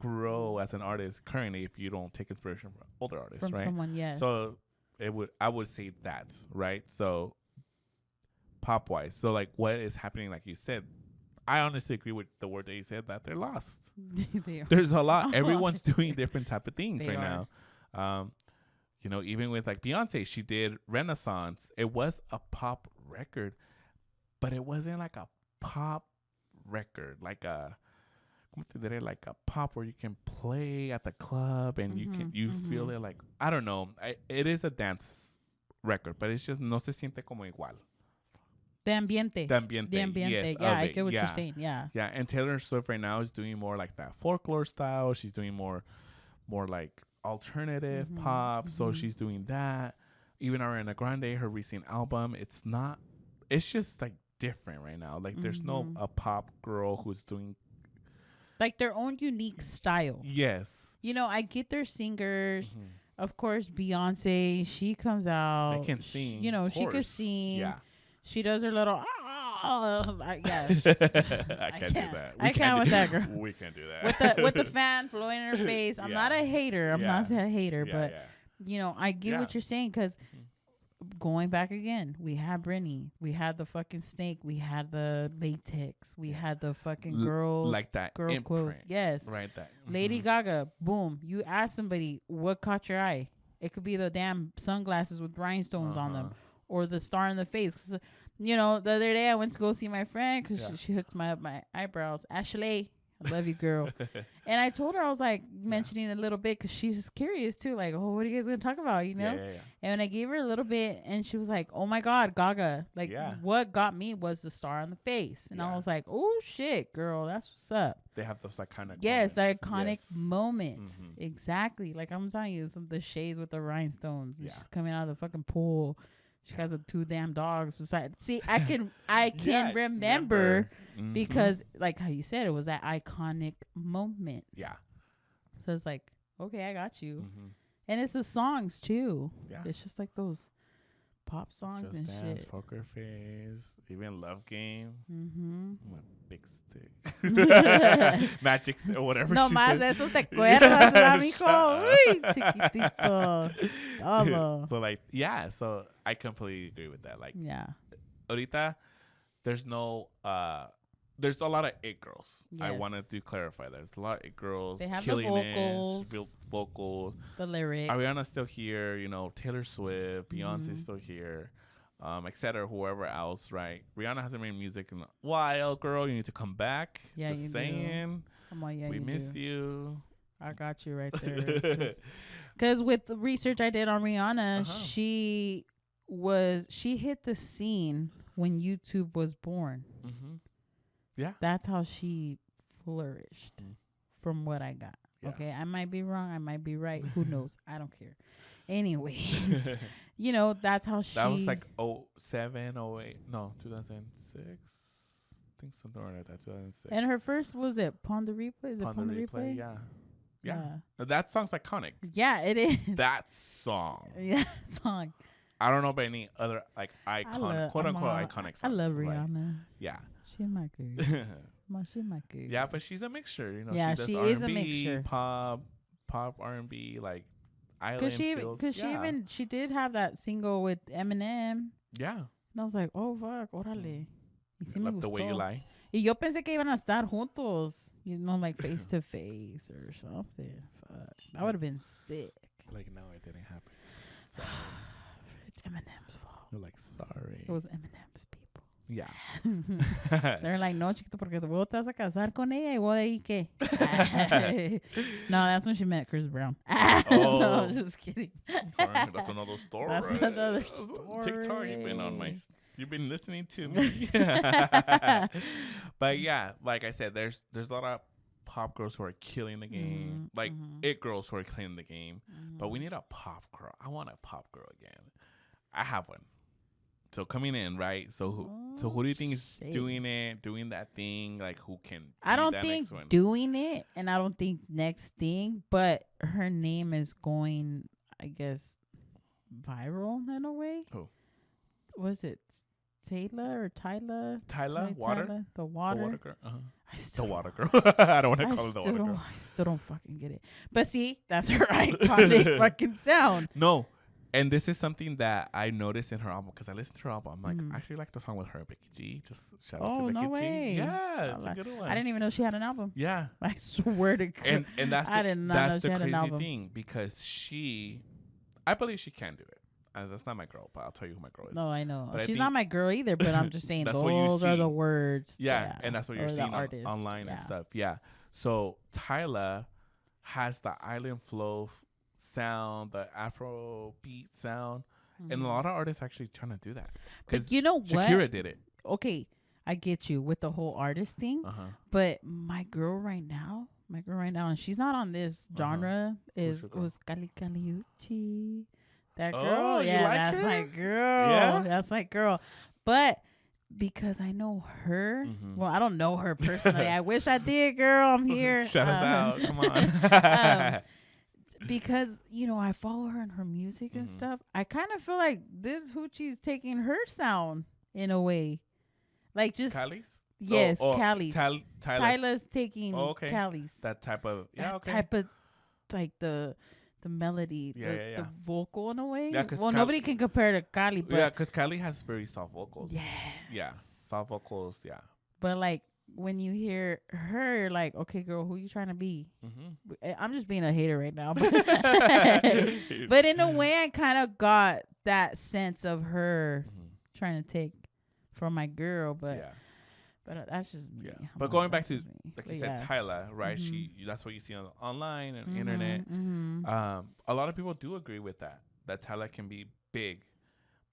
[SPEAKER 1] grow as an artist currently if you don't take inspiration from older artists, right? From
[SPEAKER 2] someone, yes.
[SPEAKER 1] So I would say that, right? So pop-wise. So like what is happening, like you said, I honestly agree with the word that you said, that they're lost. There's a lot. Everyone's doing different type of things now. Even with like Beyonce, she did Renaissance. It was a pop record, but it wasn't like a pop record, like a pop where you can play at the club and you feel it like, I don't know. It is a dance record, but it's just no se siente como igual.
[SPEAKER 2] The ambiente.
[SPEAKER 1] Yes,
[SPEAKER 2] yeah, I get what you're saying. Yeah.
[SPEAKER 1] Yeah, and Taylor Swift right now is doing more like that folklore style. She's doing more like alternative pop. So she's doing that. Even Ariana Grande, her recent album, it's just like different right now. Like there's no a pop girl who's doing
[SPEAKER 2] like their own unique style.
[SPEAKER 1] Yes.
[SPEAKER 2] I get their singers. Of course, Beyonce, she comes out.
[SPEAKER 1] They can sing.
[SPEAKER 2] She could sing.
[SPEAKER 1] Yeah.
[SPEAKER 2] She does her little Oh,
[SPEAKER 1] I can't do that.
[SPEAKER 2] I can't with that girl.
[SPEAKER 1] We can't do that.
[SPEAKER 2] With the fan blowing in her face. I'm not a hater. I'm not a hater, but you know, I get what you're saying because going back again, we had Britney, we had the fucking snake, we had the latex, we had the fucking girls
[SPEAKER 1] like that
[SPEAKER 2] girl
[SPEAKER 1] imprint.
[SPEAKER 2] clothes. Yes,
[SPEAKER 1] right. That
[SPEAKER 2] Lady Gaga. Boom. You ask somebody what caught your eye. It could be the damn sunglasses with rhinestones on them, or the star in the face. 'Cause, you know, the other day I went to go see my friend because she hooks my eyebrows. Ashley, I love you, girl. And I told her, I was like, mentioning a little bit because she's curious too. Like, oh, what are you guys going to talk about, you know? And when I gave her a little bit and she was like, oh my God, Gaga. Like, what got me was the star on the face. And I was like, oh shit, girl, that's what's up.
[SPEAKER 1] They have those iconic
[SPEAKER 2] Yes, the iconic moments. Exactly. Like I'm telling you, some of the shades with the rhinestones. She's coming out of the fucking pool. She has the 2 damn dogs beside. See, I can remember because, like how you said, it was that iconic moment. Yeah. So it's like, okay, I got you. And it's the songs too. Yeah. It's just like those pop songs
[SPEAKER 1] Just
[SPEAKER 2] and
[SPEAKER 1] Dance,
[SPEAKER 2] shit.
[SPEAKER 1] Poker Face, even Love Game. My big stick. Magic or whatever.
[SPEAKER 2] No más esos te acuerdas, amigo. Uy, chiquitito. Todo.
[SPEAKER 1] So like, so I completely agree with that. Like, ahorita, there's no, there's a lot of it girls. I wanted to clarify that. There's a lot of it girls.
[SPEAKER 2] They have the vocals.
[SPEAKER 1] Vocals.
[SPEAKER 2] The lyrics.
[SPEAKER 1] Ariana's still here. You know, Taylor Swift, Beyonce's still here. Etc. Whoever else, right? Rihanna hasn't made music in a while, girl. You need to come back. Yeah, just saying.
[SPEAKER 2] Come on,
[SPEAKER 1] we miss you.
[SPEAKER 2] I got you right there. Because with the research I did on Rihanna, she hit the scene when YouTube was born. Yeah, that's how she flourished. From what I got. Okay, I might be wrong. I might be right. Who knows? I don't care. Anyways, you know, that's how she...
[SPEAKER 1] That was like 07, 08. No, 2006. I think something like that, 2006.
[SPEAKER 2] And her first, was it Pon de Replay? Is it Pon de Replay?
[SPEAKER 1] Yeah. That song's iconic.
[SPEAKER 2] Yeah, it is.
[SPEAKER 1] That song.
[SPEAKER 2] Yeah, song.
[SPEAKER 1] I don't know about any other, like, iconic, quote-unquote iconic songs.
[SPEAKER 2] I love Rihanna.
[SPEAKER 1] Like, yeah.
[SPEAKER 2] She's my girl. She's my girl.
[SPEAKER 1] Yeah, but she's a mixture. You know,
[SPEAKER 2] she is a mixture.
[SPEAKER 1] Pop, R&B, like, island feels.
[SPEAKER 2] Because she did have that single with Eminem.
[SPEAKER 1] Yeah.
[SPEAKER 2] And I was like, oh, fuck, órale. Y sí me gustó.
[SPEAKER 1] The Way You Lie.
[SPEAKER 2] Y yo pensé que iban a estar juntos. You know, like face to face or something. Fuck. That would have been sick.
[SPEAKER 1] Like, no, it didn't happen. So,
[SPEAKER 2] it's Eminem's fault.
[SPEAKER 1] You're like, sorry.
[SPEAKER 2] It was Eminem's people.
[SPEAKER 1] Yeah.
[SPEAKER 2] They're like, no, chiquito, porque vos te vas a casar con ella y vos de ahí qué. No, that's when she met Chris Brown. No, just kidding.
[SPEAKER 1] That's another story.
[SPEAKER 2] That's another story.
[SPEAKER 1] TikTok, you've been listening to me. But yeah, like I said, there's a lot of pop girls who are killing the game. Like it girls who are killing the game. But we need a pop girl. I want a pop girl again. I have one. So coming in, right? So who do you think is doing that thing? Like who can?
[SPEAKER 2] I don't think doing it, and I don't think next thing. But her name is going, I guess, viral in a way.
[SPEAKER 1] Who?
[SPEAKER 2] Was it Taylor or Tyler?
[SPEAKER 1] Tyler Water.
[SPEAKER 2] The water.
[SPEAKER 1] The water girl. The water girl. I don't want to call her the water girl.
[SPEAKER 2] I still don't fucking get it. But see, that's her iconic fucking sound.
[SPEAKER 1] No. And this is something that I noticed in her album because I listened to her album. I'm like, I actually like the song with her, Becky G. Just shout out to Becky G. Yeah, it's a good one.
[SPEAKER 2] I didn't even know she had an album.
[SPEAKER 1] Yeah,
[SPEAKER 2] I swear to God.
[SPEAKER 1] And that's
[SPEAKER 2] I did not know she had an album.
[SPEAKER 1] Thing because I believe she can do it. That's not my girl, but I'll tell you who my girl is.
[SPEAKER 2] No, I know. But she's not my girl either, but I'm just saying those are the words.
[SPEAKER 1] Yeah, and that's what you're seeing online and stuff. Yeah. So Tyler has the island flow sound, the Afro beat sound, and a lot of artists actually trying to do that.
[SPEAKER 2] But you know what?
[SPEAKER 1] Shakira did it.
[SPEAKER 2] Okay, I get you with the whole artist thing, but my girl right now, and she's not on this genre, was Kali Uchi. That girl, that's my girl. Yeah, that's my girl. But because I know her, well, I don't know her personally. I wish I did, girl. I'm here.
[SPEAKER 1] Shout us out. Come on.
[SPEAKER 2] Because, you know, I follow her and her music and stuff. I kind of feel like this Hoochie's taking her sound in a way. Like just
[SPEAKER 1] Cali's?
[SPEAKER 2] yes, Cali's.
[SPEAKER 1] Tyler's
[SPEAKER 2] taking Cali's.
[SPEAKER 1] That type of
[SPEAKER 2] type of like the melody, the vocal in a way.
[SPEAKER 1] Yeah, well,
[SPEAKER 2] nobody can compare to Cali, but
[SPEAKER 1] because Cali has very soft vocals. Yeah, soft vocals. Yeah,
[SPEAKER 2] but like when you hear her, like, okay, girl, who you trying to be? Mm-hmm. I'm just being a hater right now, but, but in a way, I kind of got that sense of her trying to take from my girl, but that's just me.
[SPEAKER 1] Yeah. But going back to, like you said, Tyla, right? That's what you see online and internet. A lot of people do agree with that Tyla can be big.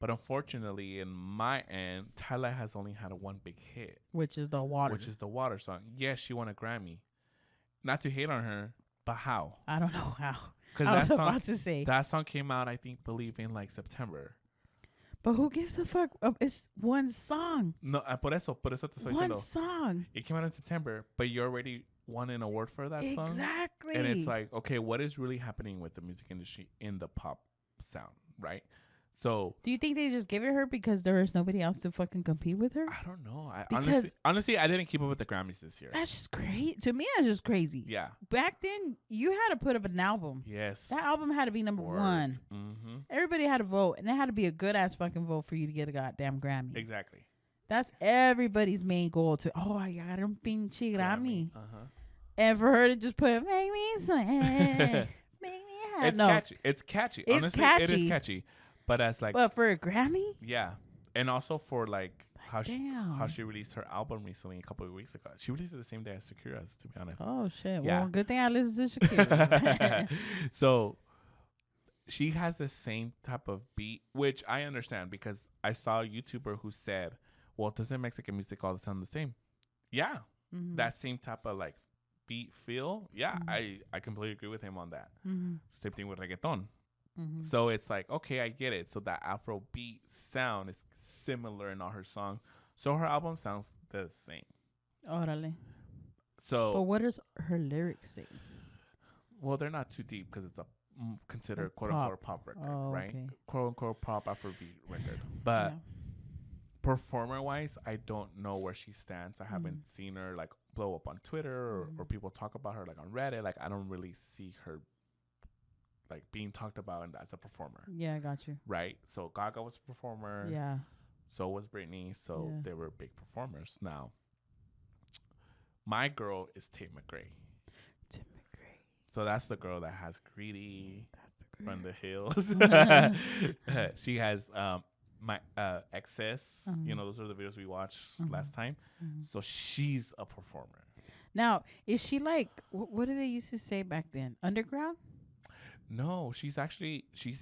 [SPEAKER 1] But unfortunately, in my end, Tyla has only had one big hit.
[SPEAKER 2] Which is the Water.
[SPEAKER 1] Song. Yes, she won a Grammy. Not to hate on her, but how?
[SPEAKER 2] I don't know how.
[SPEAKER 1] I was about to say. That song came out, I believe, in like September.
[SPEAKER 2] But who gives a fuck? It's one song.
[SPEAKER 1] No, por eso te estoy diciendo.
[SPEAKER 2] One song.
[SPEAKER 1] It came out in September, but you already won an award for that song.
[SPEAKER 2] Exactly.
[SPEAKER 1] And it's like, okay, what is really happening with the music industry in the pop sound, right? So,
[SPEAKER 2] do you think they just give it her because there is nobody else to fucking compete with her?
[SPEAKER 1] I don't know. Honestly, I didn't keep up with the Grammys this year.
[SPEAKER 2] That's just crazy. To me, that's just crazy.
[SPEAKER 1] Yeah.
[SPEAKER 2] Back then, you had to put up an album.
[SPEAKER 1] Yes.
[SPEAKER 2] That album had to be number one. Mm-hmm. Everybody had to vote, and it had to be a good ass fucking vote for you to get a goddamn Grammy.
[SPEAKER 1] Exactly.
[SPEAKER 2] That's everybody's main goal. I got a pinche Grammy. And for her to just put "Make Me Sweat," make me happy.
[SPEAKER 1] Catchy. It's catchy. Honestly, it is catchy. But
[SPEAKER 2] for a Grammy?
[SPEAKER 1] Yeah. And also for how she released her album recently a couple of weeks ago. She released it the same day as Shakira's, to be honest.
[SPEAKER 2] Oh shit. Yeah. Well, good thing I listened to Shakira's.
[SPEAKER 1] So she has the same type of beat, which I understand because I saw a YouTuber who said, well, doesn't Mexican music all sound the same? Yeah. Mm-hmm. That same type of beat feel. Yeah. Mm-hmm. I completely agree with him on that. Mm-hmm. Same thing with reggaeton. Mm-hmm. So it's like, okay, I get it. So that Afro beat sound is similar in all her songs. So her album sounds the same.
[SPEAKER 2] Órale.
[SPEAKER 1] So,
[SPEAKER 2] but what does her lyrics say?
[SPEAKER 1] Well, they're not too deep because it's considered quote unquote pop record, right? Okay. Quote unquote pop Afrobeat record. But performer wise, I don't know where she stands. I haven't seen her blow up on Twitter or people talk about her on Reddit. I don't really see her being talked about as a performer.
[SPEAKER 2] Yeah, I got you.
[SPEAKER 1] Right? So Gaga was a performer.
[SPEAKER 2] Yeah.
[SPEAKER 1] So was Britney. So they were big performers. Now, my girl is Tate McRae. So that's the girl that has Greedy. That's the girl. Run the Hills. She has my Excess. Those are the videos we watched last time. So she's a performer.
[SPEAKER 2] Now, is she what do they used to say back then? Underground?
[SPEAKER 1] No, she's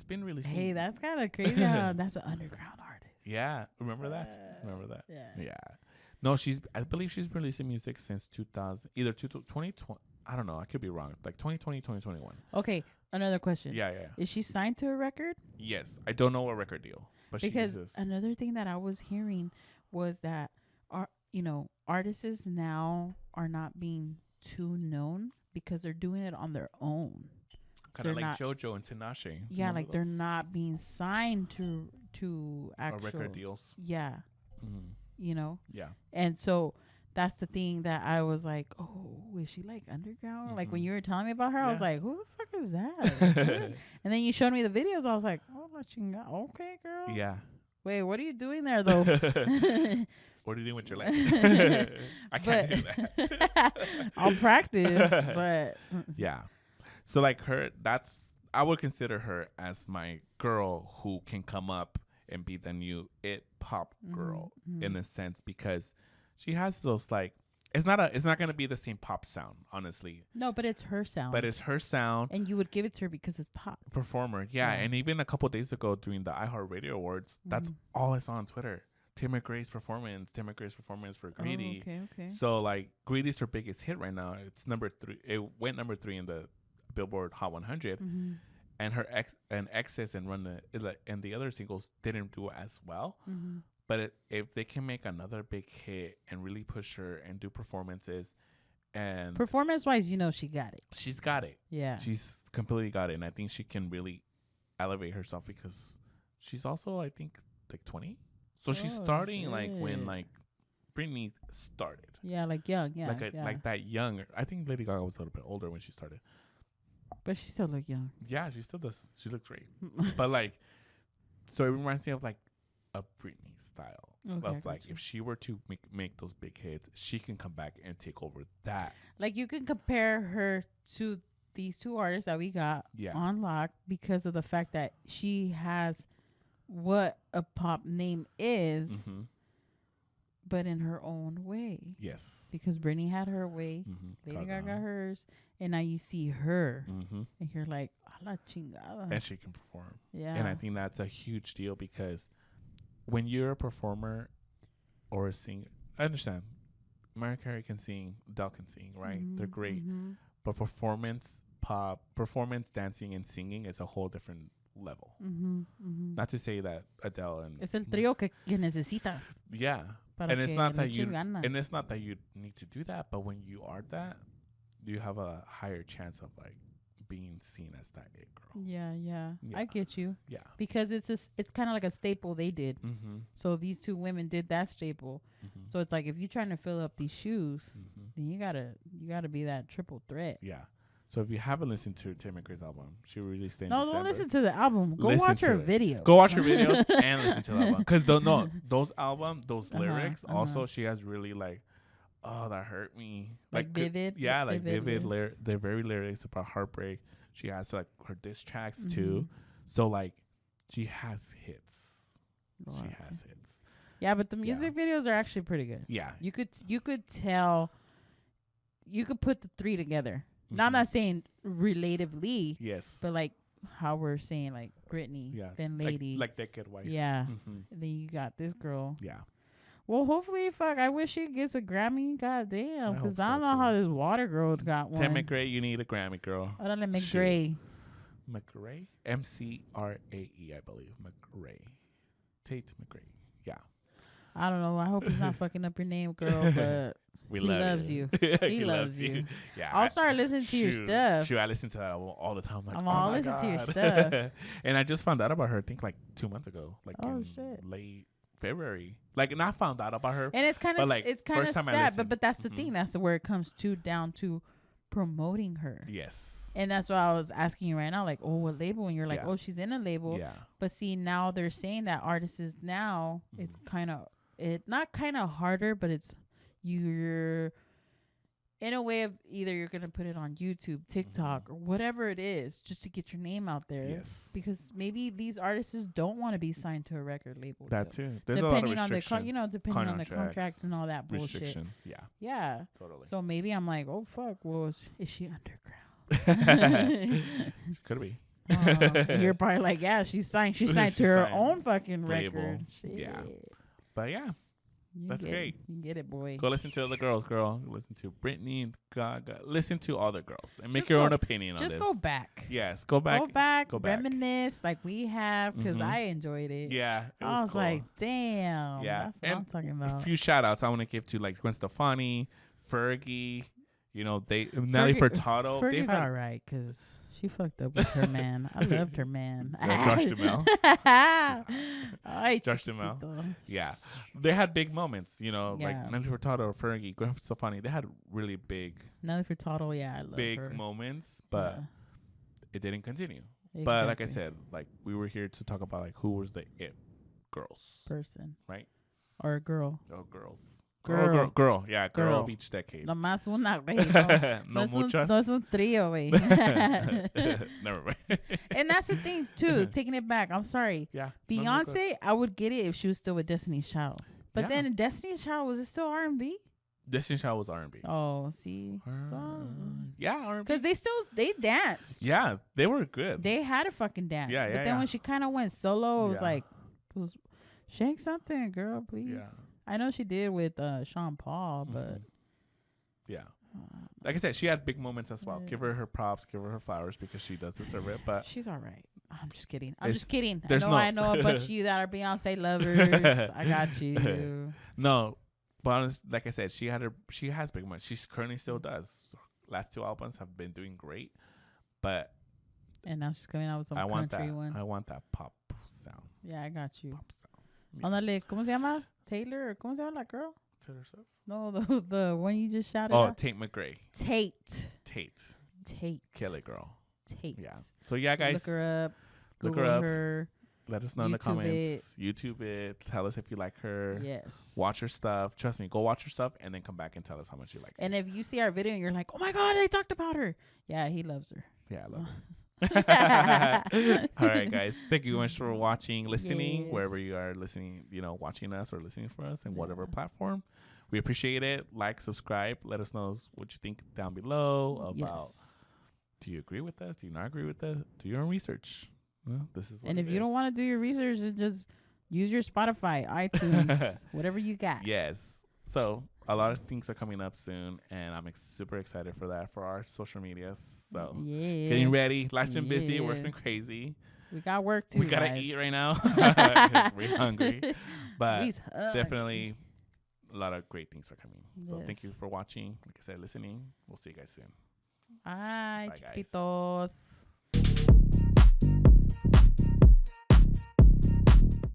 [SPEAKER 1] been releasing.
[SPEAKER 2] Hey, that's kind of crazy. That's an underground artist.
[SPEAKER 1] Yeah, remember that? Yeah. No, I believe she's been releasing music since 2000, either 2020. I don't know. I could be wrong. 2020, 2021.
[SPEAKER 2] Okay, another question.
[SPEAKER 1] Yeah.
[SPEAKER 2] Is she signed to a record?
[SPEAKER 1] Yes, I don't know a record deal, but
[SPEAKER 2] because another thing that I was hearing was that artists now are not being too known because they're doing it on their own.
[SPEAKER 1] Kind of like JoJo and Tinashe.
[SPEAKER 2] Yeah, they're not being signed to actual
[SPEAKER 1] record deals.
[SPEAKER 2] Yeah.
[SPEAKER 1] Mm-hmm.
[SPEAKER 2] Yeah. And so that's the thing that I was like, oh, is she underground? Mm-hmm. When you were telling me about her, I was like, who the fuck is that? And then you showed me the videos. I was like, oh, okay, girl.
[SPEAKER 1] Yeah.
[SPEAKER 2] Wait, what are you doing there though?
[SPEAKER 1] What are you doing with your life? I can't do that.
[SPEAKER 2] I'll practice, but
[SPEAKER 1] yeah. So I would consider her as my girl who can come up and be the new pop girl in a sense because she has those it's not gonna be the same pop sound, honestly.
[SPEAKER 2] No, but it's her sound.
[SPEAKER 1] And
[SPEAKER 2] you would give it to her because it's pop.
[SPEAKER 1] Performer, yeah. And even a couple of days ago during the iHeartRadio Awards, that's all I saw on Twitter. Tim McRae's performance for Greedy.
[SPEAKER 2] Oh, okay.
[SPEAKER 1] So Greedy's her biggest hit right now. It's number 3. It went number 3 in the Billboard Hot 100, and her Excess and and the other singles didn't do as well. But if they can make another big hit and really push her and do performances, and
[SPEAKER 2] performance wise, she got it.
[SPEAKER 1] She's got it.
[SPEAKER 2] Yeah,
[SPEAKER 1] she's completely got it, and I think she can really elevate herself because she's also 20. So she's starting when Britney started.
[SPEAKER 2] Yeah, like young. Yeah,
[SPEAKER 1] Like that younger. I think Lady Gaga was a little bit older when she started.
[SPEAKER 2] but she still look young.
[SPEAKER 1] Yeah, she still does. She looks great. But like, so it reminds me of like a Britney style of like if she were to make those big hits, she can come back and take over that.
[SPEAKER 2] Like you can compare her to these two artists that we got on lock because of the fact that she has what a pop name is, but in her own way.
[SPEAKER 1] Yes.
[SPEAKER 2] Because Britney had her way, Lady Gaga hers, and now you see her, and you're like, a la chingada.
[SPEAKER 1] And she can perform.
[SPEAKER 2] Yeah.
[SPEAKER 1] And I think that's a huge deal because when you're a performer or a singer, I understand. Mariah Carey can sing, Adele can sing, right? They're great. But performance, pop, performance, dancing, and singing is a whole different level. Not to say that Adele and...
[SPEAKER 2] Es el trío que necesitas.
[SPEAKER 1] Yeah. And it's not that you need to do that, but when you are that, you have a higher chance of like being seen as that it girl.
[SPEAKER 2] Yeah. I get you.
[SPEAKER 1] Yeah.
[SPEAKER 2] Because it's kind of like a staple they did. So these two women did that staple. So it's like if you're trying to fill up these shoes, then you gotta be that triple threat.
[SPEAKER 1] Yeah. So if you haven't listened to Tim McRae's album, she released it in
[SPEAKER 2] No,
[SPEAKER 1] December.
[SPEAKER 2] don't listen to the album. Go watch her videos.
[SPEAKER 1] Go watch her videos and listen to the album. Because those lyrics, also she has really like, oh, that hurt me.
[SPEAKER 2] Like vivid?
[SPEAKER 1] Yeah, like vivid. They're very lyrics about heartbreak. She has like her diss tracks too. So like she has hits. She has hits.
[SPEAKER 2] Yeah, but the music videos are actually pretty good.
[SPEAKER 1] Yeah.
[SPEAKER 2] You could tell, you could put the three together. Now I'm not saying relatively.
[SPEAKER 1] Yes.
[SPEAKER 2] But like how we're saying like Britney, then Lady.
[SPEAKER 1] Like Decade Wise.
[SPEAKER 2] Yeah. And then you got this girl.
[SPEAKER 1] Yeah.
[SPEAKER 2] Well, hopefully, I wish she gets a Grammy. God damn. Because I don't know how this water girl got one.
[SPEAKER 1] Tim McRae, you need a Grammy, girl.
[SPEAKER 2] I don't know, McRae.
[SPEAKER 1] McRae? McRae, I believe. McRae. Tate McRae. Yeah.
[SPEAKER 2] I don't know. I hope he's not fucking up your name, girl, but he loves you. He loves you.
[SPEAKER 1] Yeah.
[SPEAKER 2] I'll start listening to your stuff.
[SPEAKER 1] Shoot, I listen to that all the time. Like,
[SPEAKER 2] I'm all listening to your stuff.
[SPEAKER 1] And I just found out about her, I think, like 2 months ago. Like
[SPEAKER 2] shit.
[SPEAKER 1] Late February. Like, and I found out about her.
[SPEAKER 2] And it's kind of sad, but that's the thing. That's where it comes down to promoting her.
[SPEAKER 1] Yes.
[SPEAKER 2] And that's what I was asking you right now. Like, oh, what label? And you're like, oh, she's in a label.
[SPEAKER 1] Yeah.
[SPEAKER 2] But see, now they're saying that artists is now, it's not kind of harder, but it's you're in a way of either you're going to put it on YouTube, TikTok, or whatever it is, just to get your name out there.
[SPEAKER 1] Yes.
[SPEAKER 2] Because maybe these artists don't want to be signed to a record label.
[SPEAKER 1] That too. There's
[SPEAKER 2] depending
[SPEAKER 1] a lot of restrictions.
[SPEAKER 2] depending on the contracts and all that bullshit.
[SPEAKER 1] Restrictions, yeah.
[SPEAKER 2] Yeah.
[SPEAKER 1] Totally.
[SPEAKER 2] So maybe I'm like, oh, fuck. Well, is she underground?
[SPEAKER 1] Could be.
[SPEAKER 2] You're probably like, yeah, she's signed. She signed to her own fucking record. Shit.
[SPEAKER 1] Yeah. But yeah. That's great.
[SPEAKER 2] You get it, boy.
[SPEAKER 1] Go listen to the girls, girl. Listen to Britney and Gaga. Listen to all the girls and make your own opinion on this.
[SPEAKER 2] Just go back.
[SPEAKER 1] Yes, go back. Go back.
[SPEAKER 2] Reminisce like we have because I enjoyed it.
[SPEAKER 1] Yeah,
[SPEAKER 2] I was
[SPEAKER 1] cool.
[SPEAKER 2] like, damn.
[SPEAKER 1] Yeah,
[SPEAKER 2] that's what I'm talking about.
[SPEAKER 1] A few shout outs I want to give to like Gwen Stefani, Fergie. You know, Nelly Furtado.
[SPEAKER 2] Fergie's all right because she fucked up with her man. I loved her man.
[SPEAKER 1] Josh Duhamel. Josh Duhamel. Yeah. They had big moments, you know, like Nelly Furtado, Fergie, Gwen Stefani. They had really big.
[SPEAKER 2] Nelly Furtado, I love
[SPEAKER 1] big
[SPEAKER 2] her.
[SPEAKER 1] moments, but it didn't continue. Exactly. But like I said, like we were here to talk about like who was the it girls.
[SPEAKER 2] Person.
[SPEAKER 1] Right?
[SPEAKER 2] Or a girl.
[SPEAKER 1] Oh, girls. Girl. Yeah, girl of each decade.
[SPEAKER 2] No más una, güey.
[SPEAKER 1] No muchas.
[SPEAKER 2] No es un trío, güey.
[SPEAKER 1] Never mind.
[SPEAKER 2] And that's the thing, too. Taking it back. I'm sorry.
[SPEAKER 1] Yeah.
[SPEAKER 2] Beyonce, I would get it if she was still with Destiny's Child. But then Destiny's Child, was it still R&B?
[SPEAKER 1] Destiny's Child was R&B.
[SPEAKER 2] Oh, see?
[SPEAKER 1] Yeah, R&B.
[SPEAKER 2] Because they danced.
[SPEAKER 1] Yeah, they were good.
[SPEAKER 2] They had a fucking dance.
[SPEAKER 1] Yeah,
[SPEAKER 2] But then when she kind of went solo, it was like, shake something, girl, please.
[SPEAKER 1] Yeah.
[SPEAKER 2] I know she did with Sean Paul, but
[SPEAKER 1] yeah, like I said, she had big moments as well. Give her her props, give her her flowers because she does deserve it. But
[SPEAKER 2] she's all right. I'm just kidding. I know a bunch of you that are Beyonce lovers. I got you.
[SPEAKER 1] No, but honest, like I said, she has big moments. She currently still does. Last 2 albums have been doing great, but
[SPEAKER 2] and now she's coming out with some country one.
[SPEAKER 1] I want that pop sound.
[SPEAKER 2] Yeah, I got you.
[SPEAKER 1] Pop sound.
[SPEAKER 2] Ándale, ¿cómo se llama? Taylor, ¿cómo se llama la girl?
[SPEAKER 1] Taylor Swift?
[SPEAKER 2] No, the one you just shouted
[SPEAKER 1] Oh,
[SPEAKER 2] out.
[SPEAKER 1] Tate McRae.
[SPEAKER 2] Tate.
[SPEAKER 1] Kill it, girl.
[SPEAKER 2] Tate.
[SPEAKER 1] Yeah. So yeah, guys.
[SPEAKER 2] Look her up.
[SPEAKER 1] Look
[SPEAKER 2] Google
[SPEAKER 1] her up.
[SPEAKER 2] her.
[SPEAKER 1] Let us know in the comments. YouTube it. Tell us if you like her.
[SPEAKER 2] Yes.
[SPEAKER 1] Watch her stuff. Trust me. Go watch her stuff and then come back and tell us how much you like her.
[SPEAKER 2] And if you see our video and you're like, oh my God, they talked about her. Yeah, he loves her.
[SPEAKER 1] Yeah, I love her. All right, guys. Thank you much for watching, listening, wherever you are listening, watching us or listening for us in whatever platform. We appreciate it. Like, subscribe. Let us know what you think down below about. Do you agree with us? Do you not agree with us? Do your own research. Well, this is.
[SPEAKER 2] And if you don't want to do your research, just use your Spotify, iTunes, whatever you got.
[SPEAKER 1] Yes. So a lot of things are coming up soon, and I'm super excited for that for our social media. So getting ready. Life's been busy. Work's been crazy.
[SPEAKER 2] We got work too.
[SPEAKER 1] We gotta eat right now. We're hungry, but definitely a lot of great things are coming. So thank you for watching. Like I said, listening. We'll see you guys soon.
[SPEAKER 2] Bye,
[SPEAKER 1] guys.
[SPEAKER 2] chiquitos.